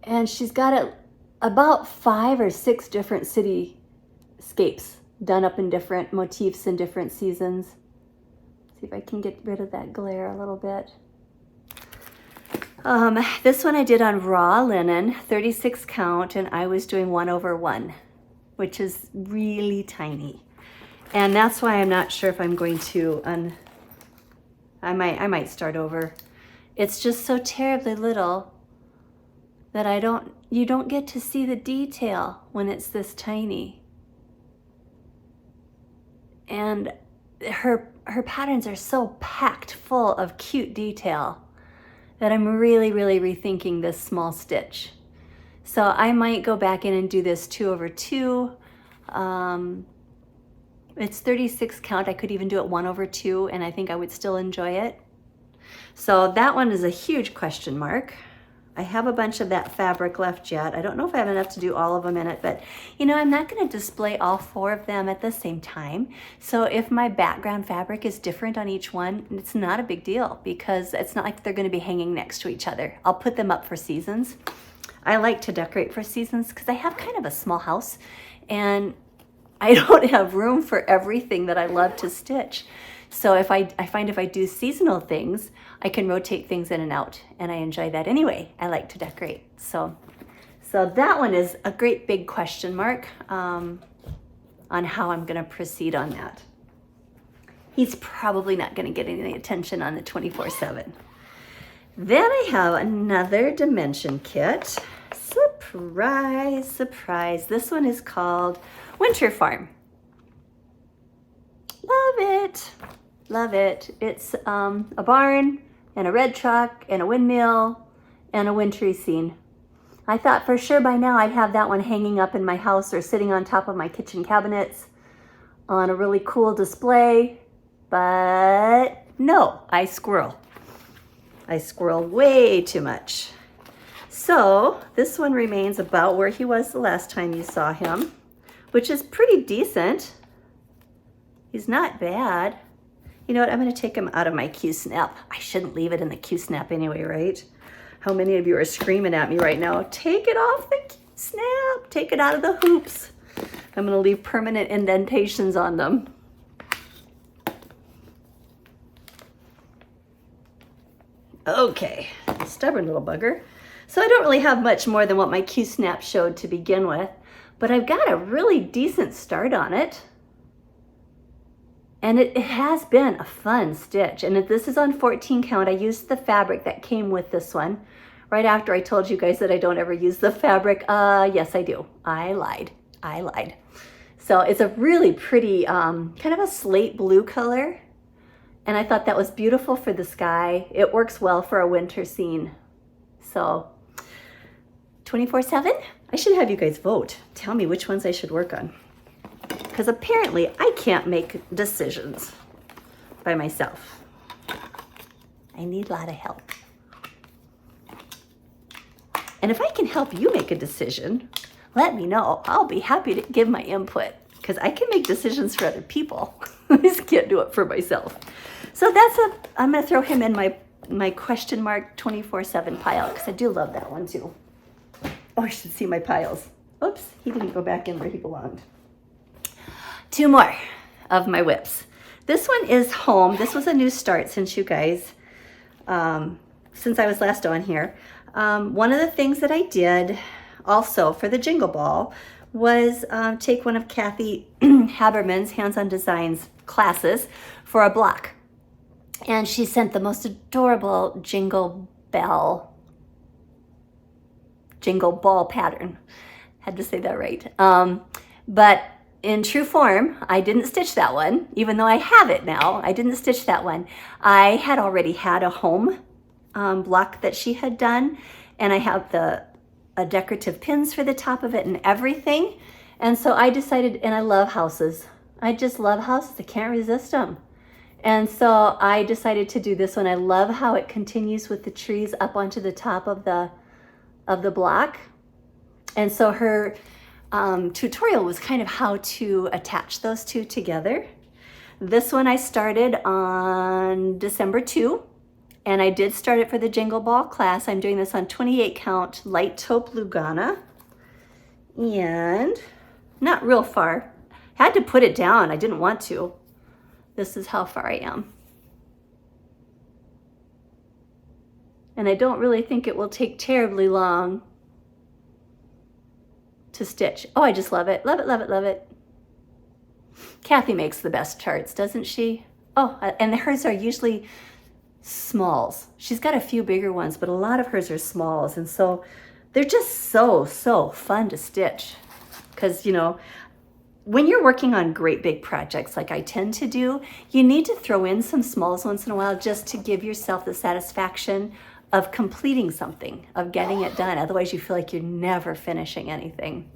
And she's got it about 5 or 6 different cityscapes done up in different motifs in different seasons. See if I can get rid of that glare a little bit. This one I did on raw linen, 36 count, and I was doing 1/1, which is really tiny. And that's why I'm not sure if I'm going to I might start over. It's just so terribly little that you don't get to see the detail when it's this tiny. And her patterns are so packed full of cute detail that I'm really, really rethinking this small stitch. So I might go back in and do this 2/2. It's 36 count. I could even do it 1/2, and I think I would still enjoy it. So that one is a huge question mark. I have a bunch of that fabric left yet. I don't know if I have enough to do all of them in it, but you know, I'm not going to display all 4 of them at the same time. So if my background fabric is different on each one, it's not a big deal because it's not like they're going to be hanging next to each other. I'll put them up for seasons. I like to decorate for seasons because I have kind of a small house and I don't have room for everything that I love to stitch. So I find if I do seasonal things, I can rotate things in and out, and I enjoy that anyway. I like to decorate. So that one is a great big question mark on how I'm going to proceed on that. He's probably not going to get any attention on the 24/7. Then I have another dimension kit. Surprise, surprise. This one is called Winter Farm. Love it. Love it. It's a barn and a red truck and a windmill and a wintry scene. I thought for sure by now I'd have that one hanging up in my house or sitting on top of my kitchen cabinets on a really cool display, but no, I squirrel. I squirrel way too much. So this one remains about where he was the last time you saw him, which is pretty decent. He's not bad. You know what, I'm gonna take him out of my Q-snap. I shouldn't leave it in the Q-snap anyway, right? How many of you are screaming at me right now? Take it off the Q-snap, take it out of the hoops. I'm gonna leave permanent indentations on them. Okay, stubborn little bugger. So I don't really have much more than what my Q-snap showed to begin with, but I've got a really decent start on it. And it has been a fun stitch. And if this is on 14 count, I used the fabric that came with this one. Right after I told you guys that I don't ever use the fabric. Yes, I do. I lied. So it's a really pretty, kind of a slate blue color. And I thought that was beautiful for the sky. It works well for a winter scene. So 24/7? I should have you guys vote. Tell me which ones I should work on. Because apparently I can't make decisions by myself. I need a lot of help. And if I can help you make a decision, let me know. I'll be happy to give my input because I can make decisions for other people. I just can't do it for myself. So I'm gonna throw him in my question mark 24/7 pile because I do love that one too. Oh, I should see my piles. Oops, he didn't go back in where he belonged. 2 more of my WIPs. This one is home. This was a new start since you guys, since I was last on here. One of the things that I did also for the Jingle Ball was take one of Kathy Haberman's Hands-on Designs classes for a block. And she sent the most adorable jingle ball pattern. Had to say that right. But in true form, I didn't stitch that one, even though I have it now. I didn't stitch that one. I had already had a home block that she had done, and I have decorative pins for the top of it and everything. And so I decided, and I love houses. I just love houses. I can't resist them. And so I decided to do this one. I love how it continues with the trees up onto the top of the block. And so her tutorial was kind of how to attach those two together. This one I started on December 2, and I did start it for the Jingle Ball class. I'm doing this on 28 count light taupe Lugana, and not real far. Had to put it down, I didn't want to. This is how far I am. And I don't really think it will take terribly long to stitch. Oh, I just love it. Love it, love it, love it. Kathy makes the best charts, doesn't she? Oh, and hers are usually smalls. She's got a few bigger ones, but a lot of hers are smalls. And so they're just so fun to stitch. Because, you know, when you're working on great big projects like I tend to do, you need to throw in some smalls once in a while just to give yourself the satisfaction of completing something, of getting it done. Otherwise you feel like you're never finishing anything.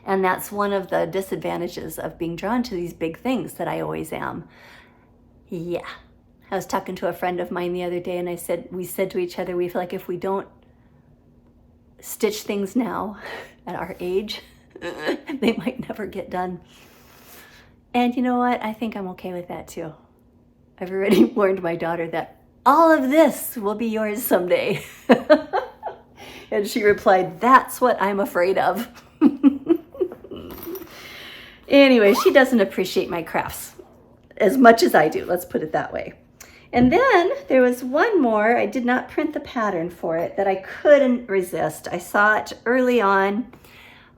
And that's one of the disadvantages of being drawn to these big things that I always am. Yeah. I was talking to a friend of mine the other day, and we said to each other, we feel like if we don't stitch things now at our age, they might never get done. And you know what? I think I'm okay with that too. I've already warned my daughter that all of this will be yours someday. And she replied, that's what I'm afraid of. Anyway, she doesn't appreciate my crafts as much as I do. Let's put it that way. And then there was one more. I did not print the pattern for it that I couldn't resist. I saw it early on,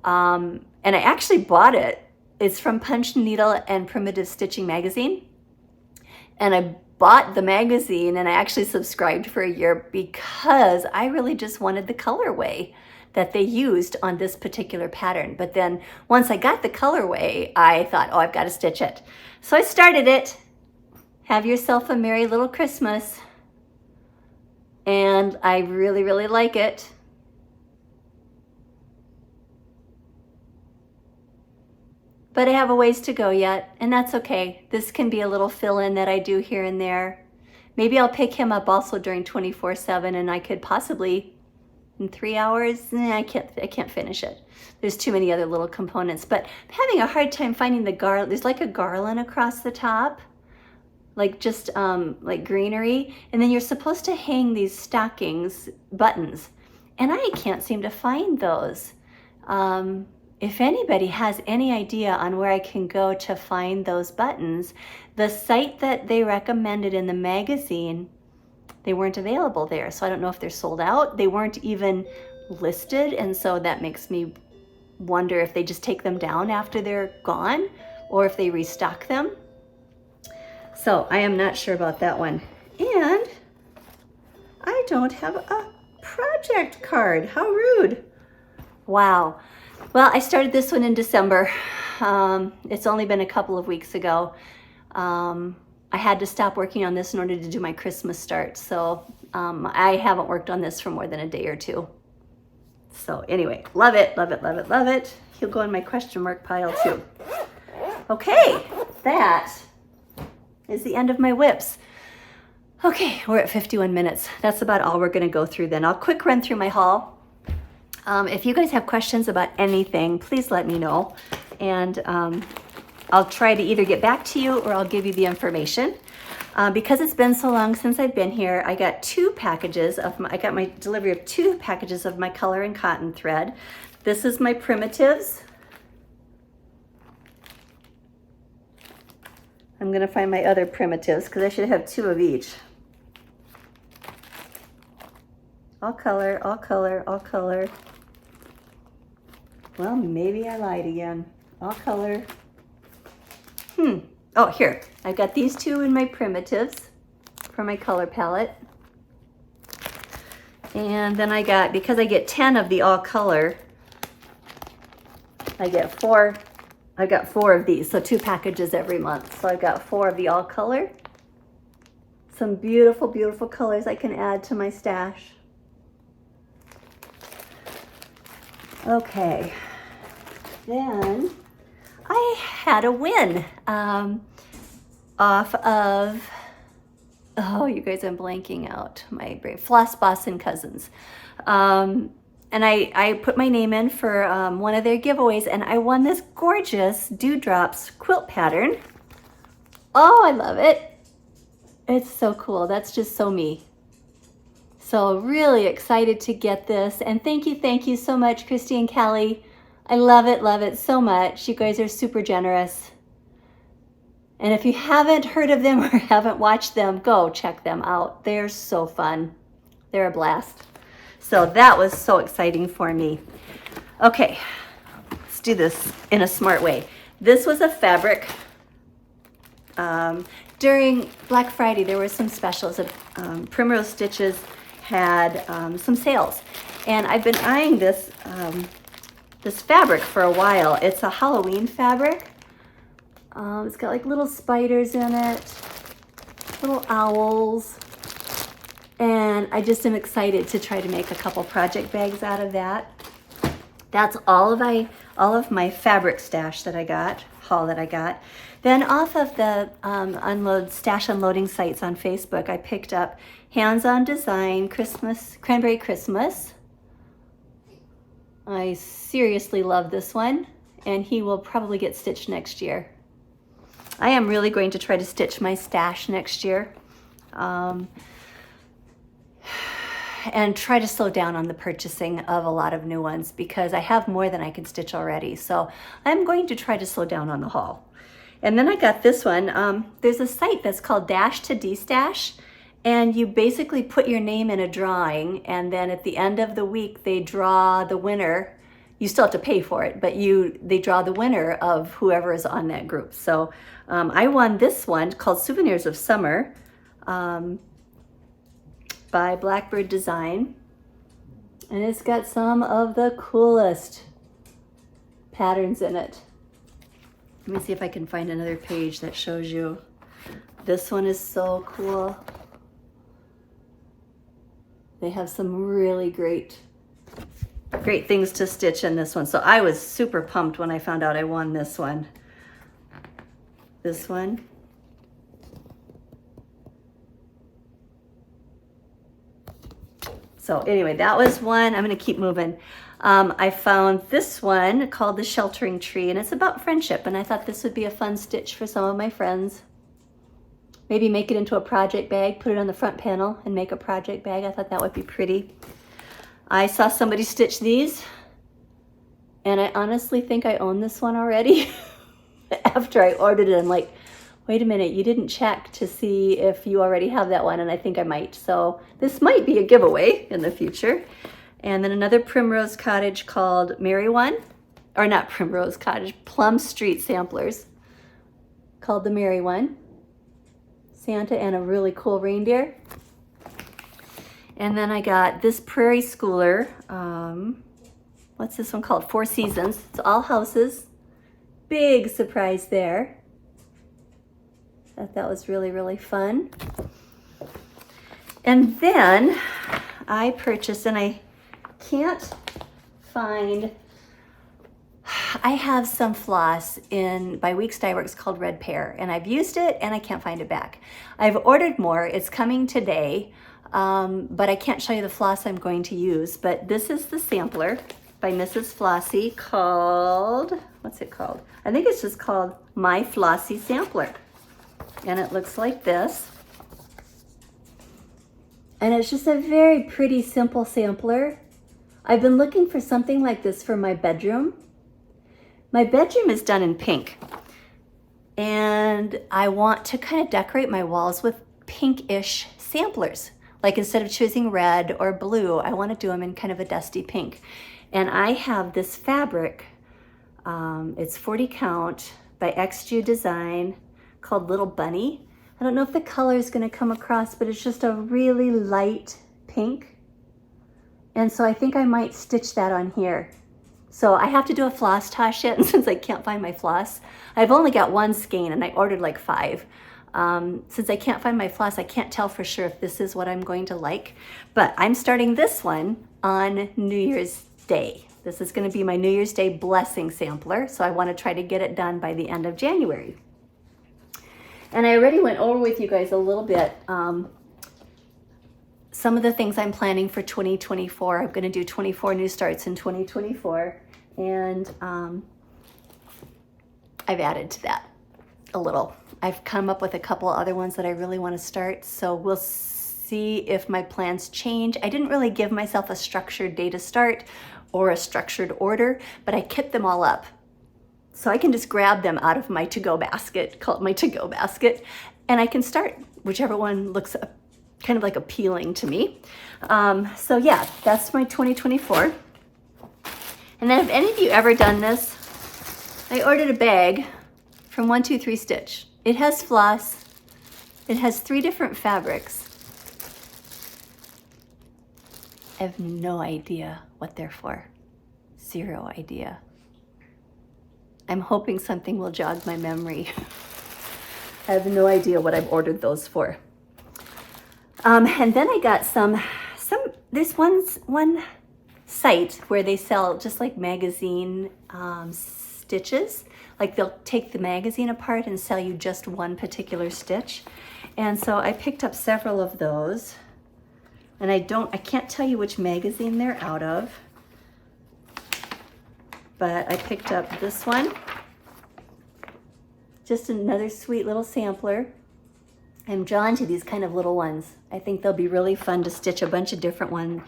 and I actually bought it. It's from Punch Needle and Primitive Stitching magazine. And I bought the magazine, and I actually subscribed for a year because I really just wanted the colorway that they used on this particular pattern. But then once I got the colorway, I thought, oh, I've got to stitch it. So I started it. Have yourself a merry little Christmas. And I really like it. but I have a ways to go yet, and that's okay. This can be a little fill-in that I do here and there. Maybe I'll pick him up also during 24/7, and I could possibly, in 3 hours, I can't finish it. There's too many other little components, but I'm having a hard time finding the garland. There's like a garland across the top, like just like greenery, and then you're supposed to hang these stockings, buttons, and I can't seem to find those. If anybody has any idea on where I can go to find those buttons, the site that they recommended in the magazine, they weren't available there. So I don't know if they're sold out. They weren't even listed, and so that makes me wonder if they just take them down after they're gone or if they restock them. So I am not sure about that one. And I don't have a project card. How rude. Wow. Well, I started this one in December. It's only been a couple of weeks ago. I had to stop working on this in order to do my Christmas start. So I haven't worked on this for more than a day or two. So anyway, love it, love it, love it, love it. He'll go in my question mark pile too. Okay, that is the end of my WIPs. Okay, we're at 51 minutes. That's about all we're gonna go through then. I'll quick run through my haul. If you guys have questions about anything, please let me know. And I'll try to either get back to you or I'll give you the information. Because it's been so long since I've been here, I got I got my delivery of 2 packages of my color and cotton thread. This is my primitives. I'm gonna find my other primitives because I should have 2 of each. All color, all color, all color. Well, maybe I lied again. All color. Oh, here. I've got these 2 in my primitives for my color palette. And then I got, because I get 10 of the all color, I got 4 of these, so 2 packages every month. So I've got 4 of the all color. Some beautiful, beautiful colors I can add to my stash. Okay, then I had a win off of, oh, you guys, I'm blanking out my brain, Floss Boss and Cousins. And I put my name in for one of their giveaways, and I won this gorgeous Dewdrops quilt pattern. Oh, I love it. It's so cool. That's just so me. So really excited to get this. And thank you so much, Christy and Callie. I love it so much. You guys are super generous. And if you haven't heard of them or haven't watched them, go check them out. They're so fun. They're a blast. So that was so exciting for me. Okay, let's do this in a smart way. This was a fabric. During Black Friday, there were some specials. Primrose Stitches had some sales. And I've been eyeing this, this fabric for a while. It's a Halloween fabric. It's got like little spiders in it, little owls. And I just am excited to try to make a couple project bags out of that. That's all of my fabric stash that I got, haul that I got. Then off of the stash unloading sites on Facebook, I picked up Hands-On Design Cranberry Christmas. I seriously love this one, and he will probably get stitched next year. I am really going to try to stitch my stash next year. And try to slow down on the purchasing of a lot of new ones because I have more than I can stitch already. So I'm going to try to slow down on the haul. And then I got this one. There's a site that's called Dash to D-Stash, and you basically put your name in a drawing, and then at the end of the week they draw the winner. You still have to pay for it, but they draw the winner of whoever is on that group. So I won this one called Souvenirs of Summer. By Blackbird Design, and it's got some of the coolest patterns in it. Let me see if I can find another page that shows you. This one is so cool. They have some really great things to stitch in this one. So I was super pumped when I found out I won this one. this one. So anyway, that was one. I'm going to keep moving. I found this one called the Sheltering Tree, and it's about friendship, and I thought this would be a fun stitch for some of my friends. Maybe make it into a project bag, put it on the front panel and make a project bag. I thought that would be pretty. I saw somebody stitch these, and I honestly think I own this one already. After I ordered it, I'm like, wait a minute, you didn't check to see if you already have that one, and I think I might. So this might be a giveaway in the future. And then another Primrose Cottage called Merry One, or not Primrose Cottage, Plum Street Samplers, called the Merry One. Santa and a really cool reindeer. And then I got this Prairie Schooler. What's this one called? Four Seasons. It's all houses. Big surprise there. Thought that was really, really fun. And then I purchased, and I can't find, I have some floss by Weeks Dye Works called Red Pear, and I've used it and I can't find it back. I've ordered more. It's coming today, but I can't show you the floss I'm going to use. But this is the sampler by Mrs. Flossie called, what's it called? I think it's just called My Flossie Sampler. And it looks like this. And it's just a very pretty, simple sampler. I've been looking for something like this for my bedroom. My bedroom is done in pink. And I want to kind of decorate my walls with pinkish samplers. Like instead of choosing red or blue, I want to do them in kind of a dusty pink. And I have this fabric, it's 40 count by XG Design, called Little Bunny. I don't know if the color is going to come across, but it's just a really light pink. And so I think I might stitch that on here. So I have to do a floss toss yet, and since I can't find my floss, I've only got one skein and I ordered like 5. Since I can't find my floss, I can't tell for sure if this is what I'm going to like. But I'm starting this one on New Year's Day. This is going to be my New Year's Day blessing sampler, so I want to try to get it done by the end of January. And I already went over with you guys a little bit some of the things I'm planning for 2024. I'm going to do 24 new starts in 2024, and I've added to that a little. I've come up with a couple other ones that I really want to start, so we'll see if my plans change. I didn't really give myself a structured day to start or a structured order, but I kept them all up. So I can just grab them out of my to-go basket, call it my to-go basket, and I can start whichever one looks kind of like appealing to me. So yeah, that's my 2024. And then have any of you ever done this? I ordered a bag from 123 Stitch. It has floss. It has 3 different fabrics. I have no idea what they're for. 0 idea. I'm hoping something will jog my memory. I have no idea what I've ordered those for. And then I got there's one site where they sell just like magazine stitches. Like they'll take the magazine apart and sell you just one particular stitch. And so I picked up several of those. And I can't tell you which magazine they're out of. But I picked up this one. Just another sweet little sampler. I'm drawn to these kind of little ones. I think they'll be really fun to stitch a bunch of different ones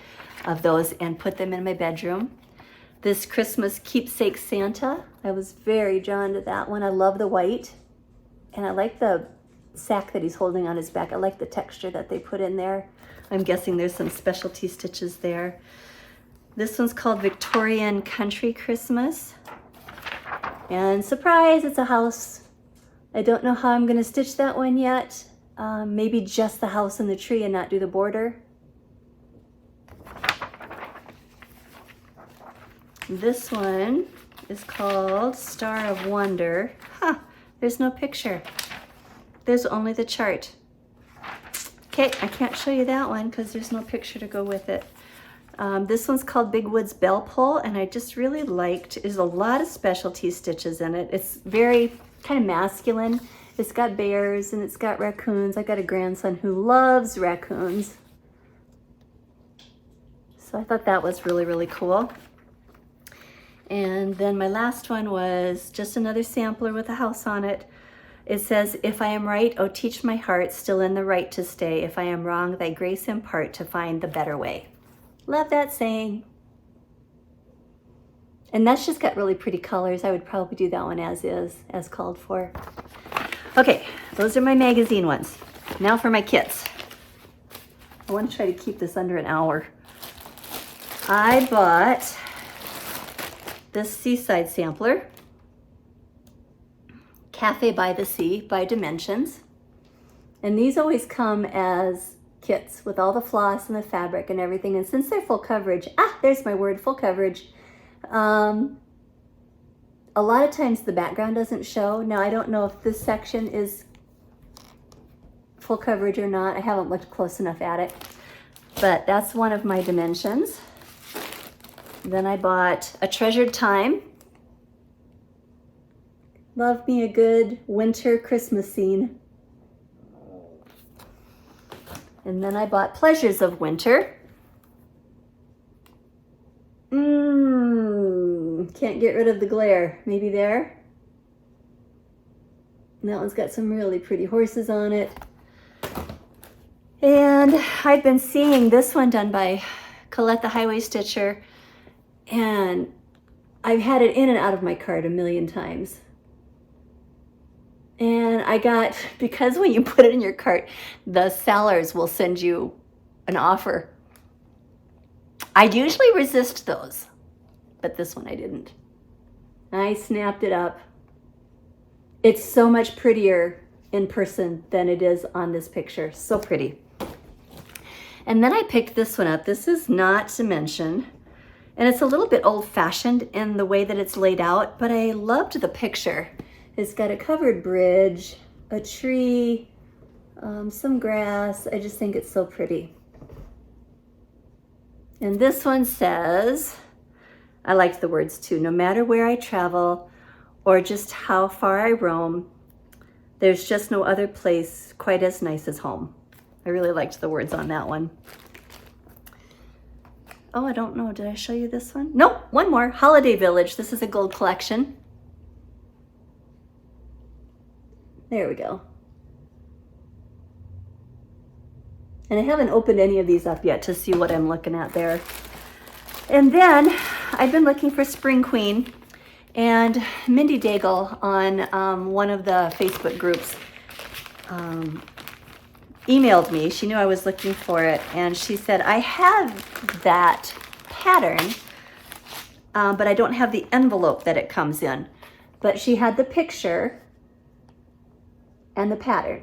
of those and put them in my bedroom. This Christmas Keepsake Santa, I was very drawn to that one. I love the white, and I like the sack that he's holding on his back. I like the texture that they put in there. I'm guessing there's some specialty stitches there. This one's called Victorian Country Christmas. And surprise, it's a house. I don't know how I'm gonna stitch that one yet. Maybe just the house and the tree and not do the border. This one is called Star of Wonder. There's no picture. There's only the chart. Okay, I can't show you that one because there's no picture to go with it. This one's called Big Woods Bell Pull, and I just really liked, there's a lot of specialty stitches in it. It's very kind of masculine. It's got bears and it's got raccoons. I got a grandson who loves raccoons. So I thought that was really, really cool. And then my last one was just another sampler with a house on it. It says, if I am right, oh, teach my heart, still in the right to stay. If I am wrong, thy grace impart to find the better way. Love that saying. And that's just got really pretty colors. I would probably do that one as is, as called for. Okay, those are my magazine ones. Now for my kits. I want to try to keep this under an hour. I bought this seaside sampler, Cafe by the Sea by Dimensions. And these always come as kits with all the floss and the fabric and everything. And since they're full coverage, there's my word, full coverage. A lot of times the background doesn't show. Now I don't know if this section is full coverage or not. I haven't looked close enough at it, but that's one of my Dimensions. Then I bought A Treasured Time. Love me a good winter Christmas scene. And then I bought Pleasures of Winter. Can't get rid of the glare. Maybe there. And that one's got some really pretty horses on it. And I've been seeing this one done by Colette the Highway Stitcher, and I've had it in and out of my cart a million times. And I got, because when you put it in your cart, the sellers will send you an offer. I usually resist those, but this one I didn't. I snapped it up. It's so much prettier in person than it is on this picture. So pretty. And then I picked this one up. This is not Dimension, and it's a little bit old-fashioned in the way that it's laid out, but I loved the picture. It's got a covered bridge, a tree, some grass. I just think it's so pretty. And this one says, I liked the words too, no matter where I travel or just how far I roam, there's just no other place quite as nice as home. I really liked the words on that one. Oh, I don't know, did I show you this one? Nope, one more, Holiday Village. This is a gold collection. There we go. And I haven't opened any of these up yet to see what I'm looking at there. And then I've been looking for Spring Queen, and Mindy Daigle on one of the Facebook groups emailed me. She knew I was looking for it, and she said, I have that pattern, but I don't have the envelope that it comes in. But she had the picture and the pattern.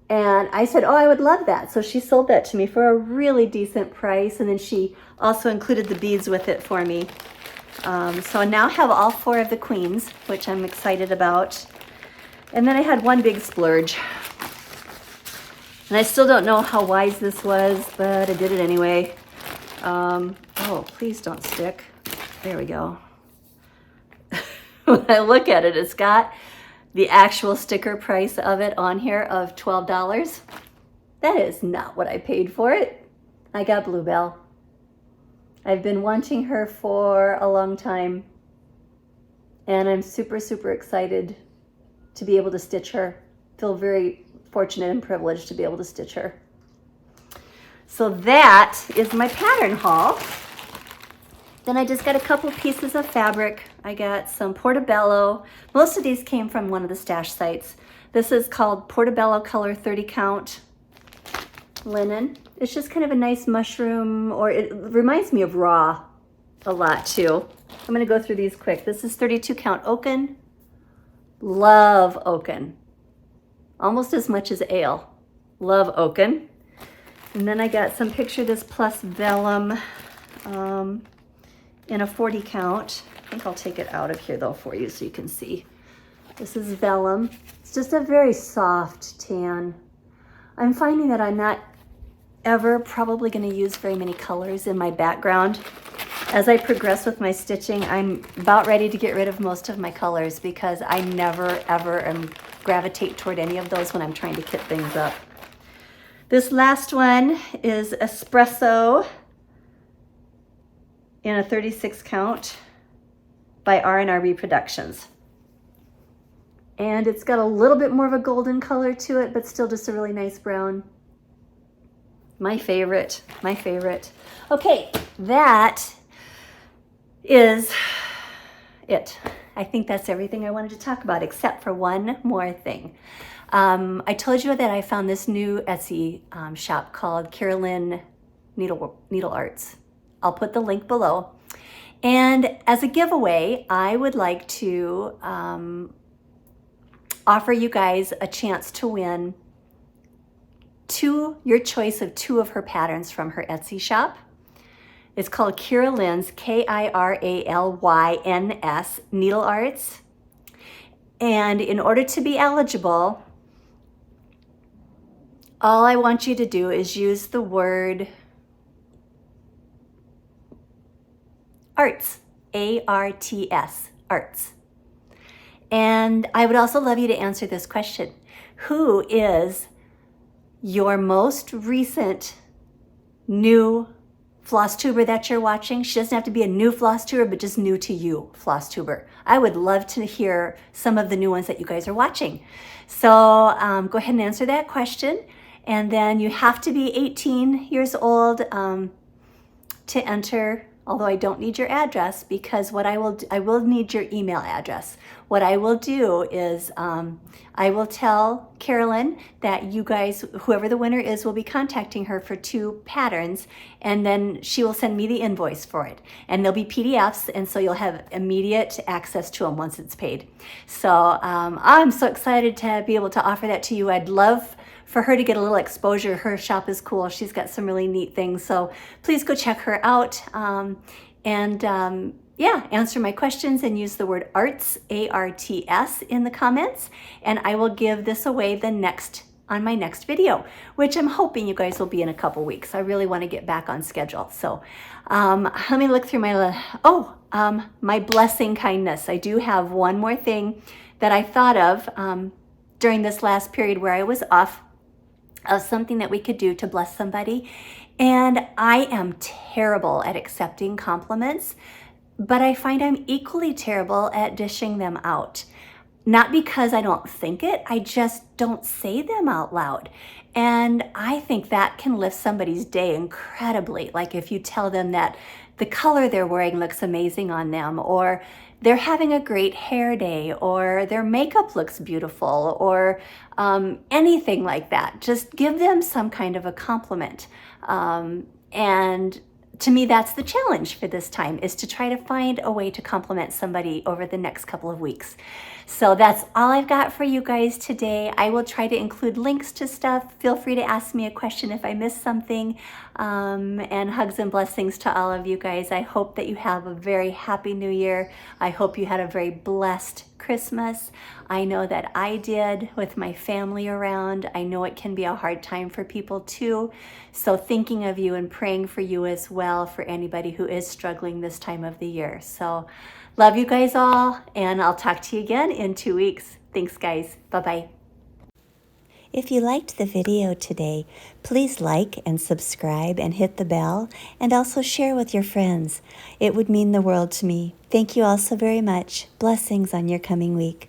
And I said, oh, I would love that. So she sold that to me for a really decent price. And then she also included the beads with it for me. So I now have all 4 of the queens, which I'm excited about. And then I had one big splurge. And I still don't know how wise this was, but I did it anyway. Oh, please don't stick. There we go. When I look at it, it's got the actual sticker price of it on here of $12. That is not what I paid for it. I got Bluebell. I've been wanting her for a long time, and I'm super, super excited to be able to stitch her. Feel very fortunate and privileged to be able to stitch her. So that is my pattern haul. Then I just got a couple pieces of fabric. I got some Portobello. Most of these came from one of the stash sites. This is called Portobello Color 30 Count linen. It's just kind of a nice mushroom, or it reminds me of raw a lot too. I'm gonna go through these quick. This is 32 count Oaken. Love Oaken. Almost as much as ale. Love Oaken. And then I got some Picture This Plus Vellum in a 40 count. I think I'll take it out of here though for you so you can see. This is vellum. It's just a very soft tan. I'm finding that I'm not ever probably going to use very many colors in my background. As I progress with my stitching, I'm about ready to get rid of most of my colors because I never ever gravitate toward any of those when I'm trying to kit things up. This last one is Espresso in a 36 count by R&R Reproductions. And it's got a little bit more of a golden color to it, but still just a really nice brown. My favorite, my favorite. Okay, that is it. I think that's everything I wanted to talk about, except for one more thing. I told you that I found this new Etsy shop called Carolyn Needle Arts. I'll put the link below. And as a giveaway, I would like to offer you guys a chance to win your choice of 2 of her patterns from her Etsy shop. It's called Carolyn's, K-I-R-A-L-Y-N-S, Needle Arts. And in order to be eligible, all I want you to do is use the word arts, A-R-T-S, arts. And I would also love you to answer this question. Who is your most recent new Flosstuber that you're watching? She doesn't have to be a new Flosstuber, but just new to you, Flosstuber. I would love to hear some of the new ones that you guys are watching. So go ahead and answer that question. And then you have to be 18 years old to enter, although I don't need your address, because what I will need your email address. What I will do is I will tell Carolyn that you guys, whoever the winner is, will be contacting her for 2 patterns, and then she will send me the invoice for it. And they'll be PDFs, and so you'll have immediate access to them once it's paid. So I'm so excited to be able to offer that to you. I'd love for her to get a little exposure. Her shop is cool. She's got some really neat things. So please go check her out. Yeah, answer my questions and use the word arts, A-R-T-S, in the comments. And I will give this away on my next video, which I'm hoping you guys will be in a couple weeks. I really want to get back on schedule. So let me look through my blessing kindness. I do have one more thing that I thought of during this last period where I was off, of something that we could do to bless somebody. And I am terrible at accepting compliments, but I find I'm equally terrible at dishing them out. Not because I don't think it, I just don't say them out loud. And I think that can lift somebody's day incredibly. Like if you tell them that the color they're wearing looks amazing on them, or they're having a great hair day, or their makeup looks beautiful, or anything like that. Just give them some kind of a compliment. And to me, that's the challenge for this time, is to try to find a way to compliment somebody over the next couple of weeks. So that's all I've got for you guys today. I will try to include links to stuff. Feel free to ask me a question if I missed something. And hugs and blessings to all of you guys. I hope that you have a very happy new year. I hope you had a very blessed Christmas. I know that I did, with my family around. I know it can be a hard time for people too. So thinking of you and praying for you as well, for anybody who is struggling this time of the year. So love you guys all, and I'll talk to you again in 2 weeks. Thanks guys. Bye-bye. If you liked the video today, please like and subscribe and hit the bell, and also share with your friends. It would mean the world to me. Thank you all so very much. Blessings on your coming week.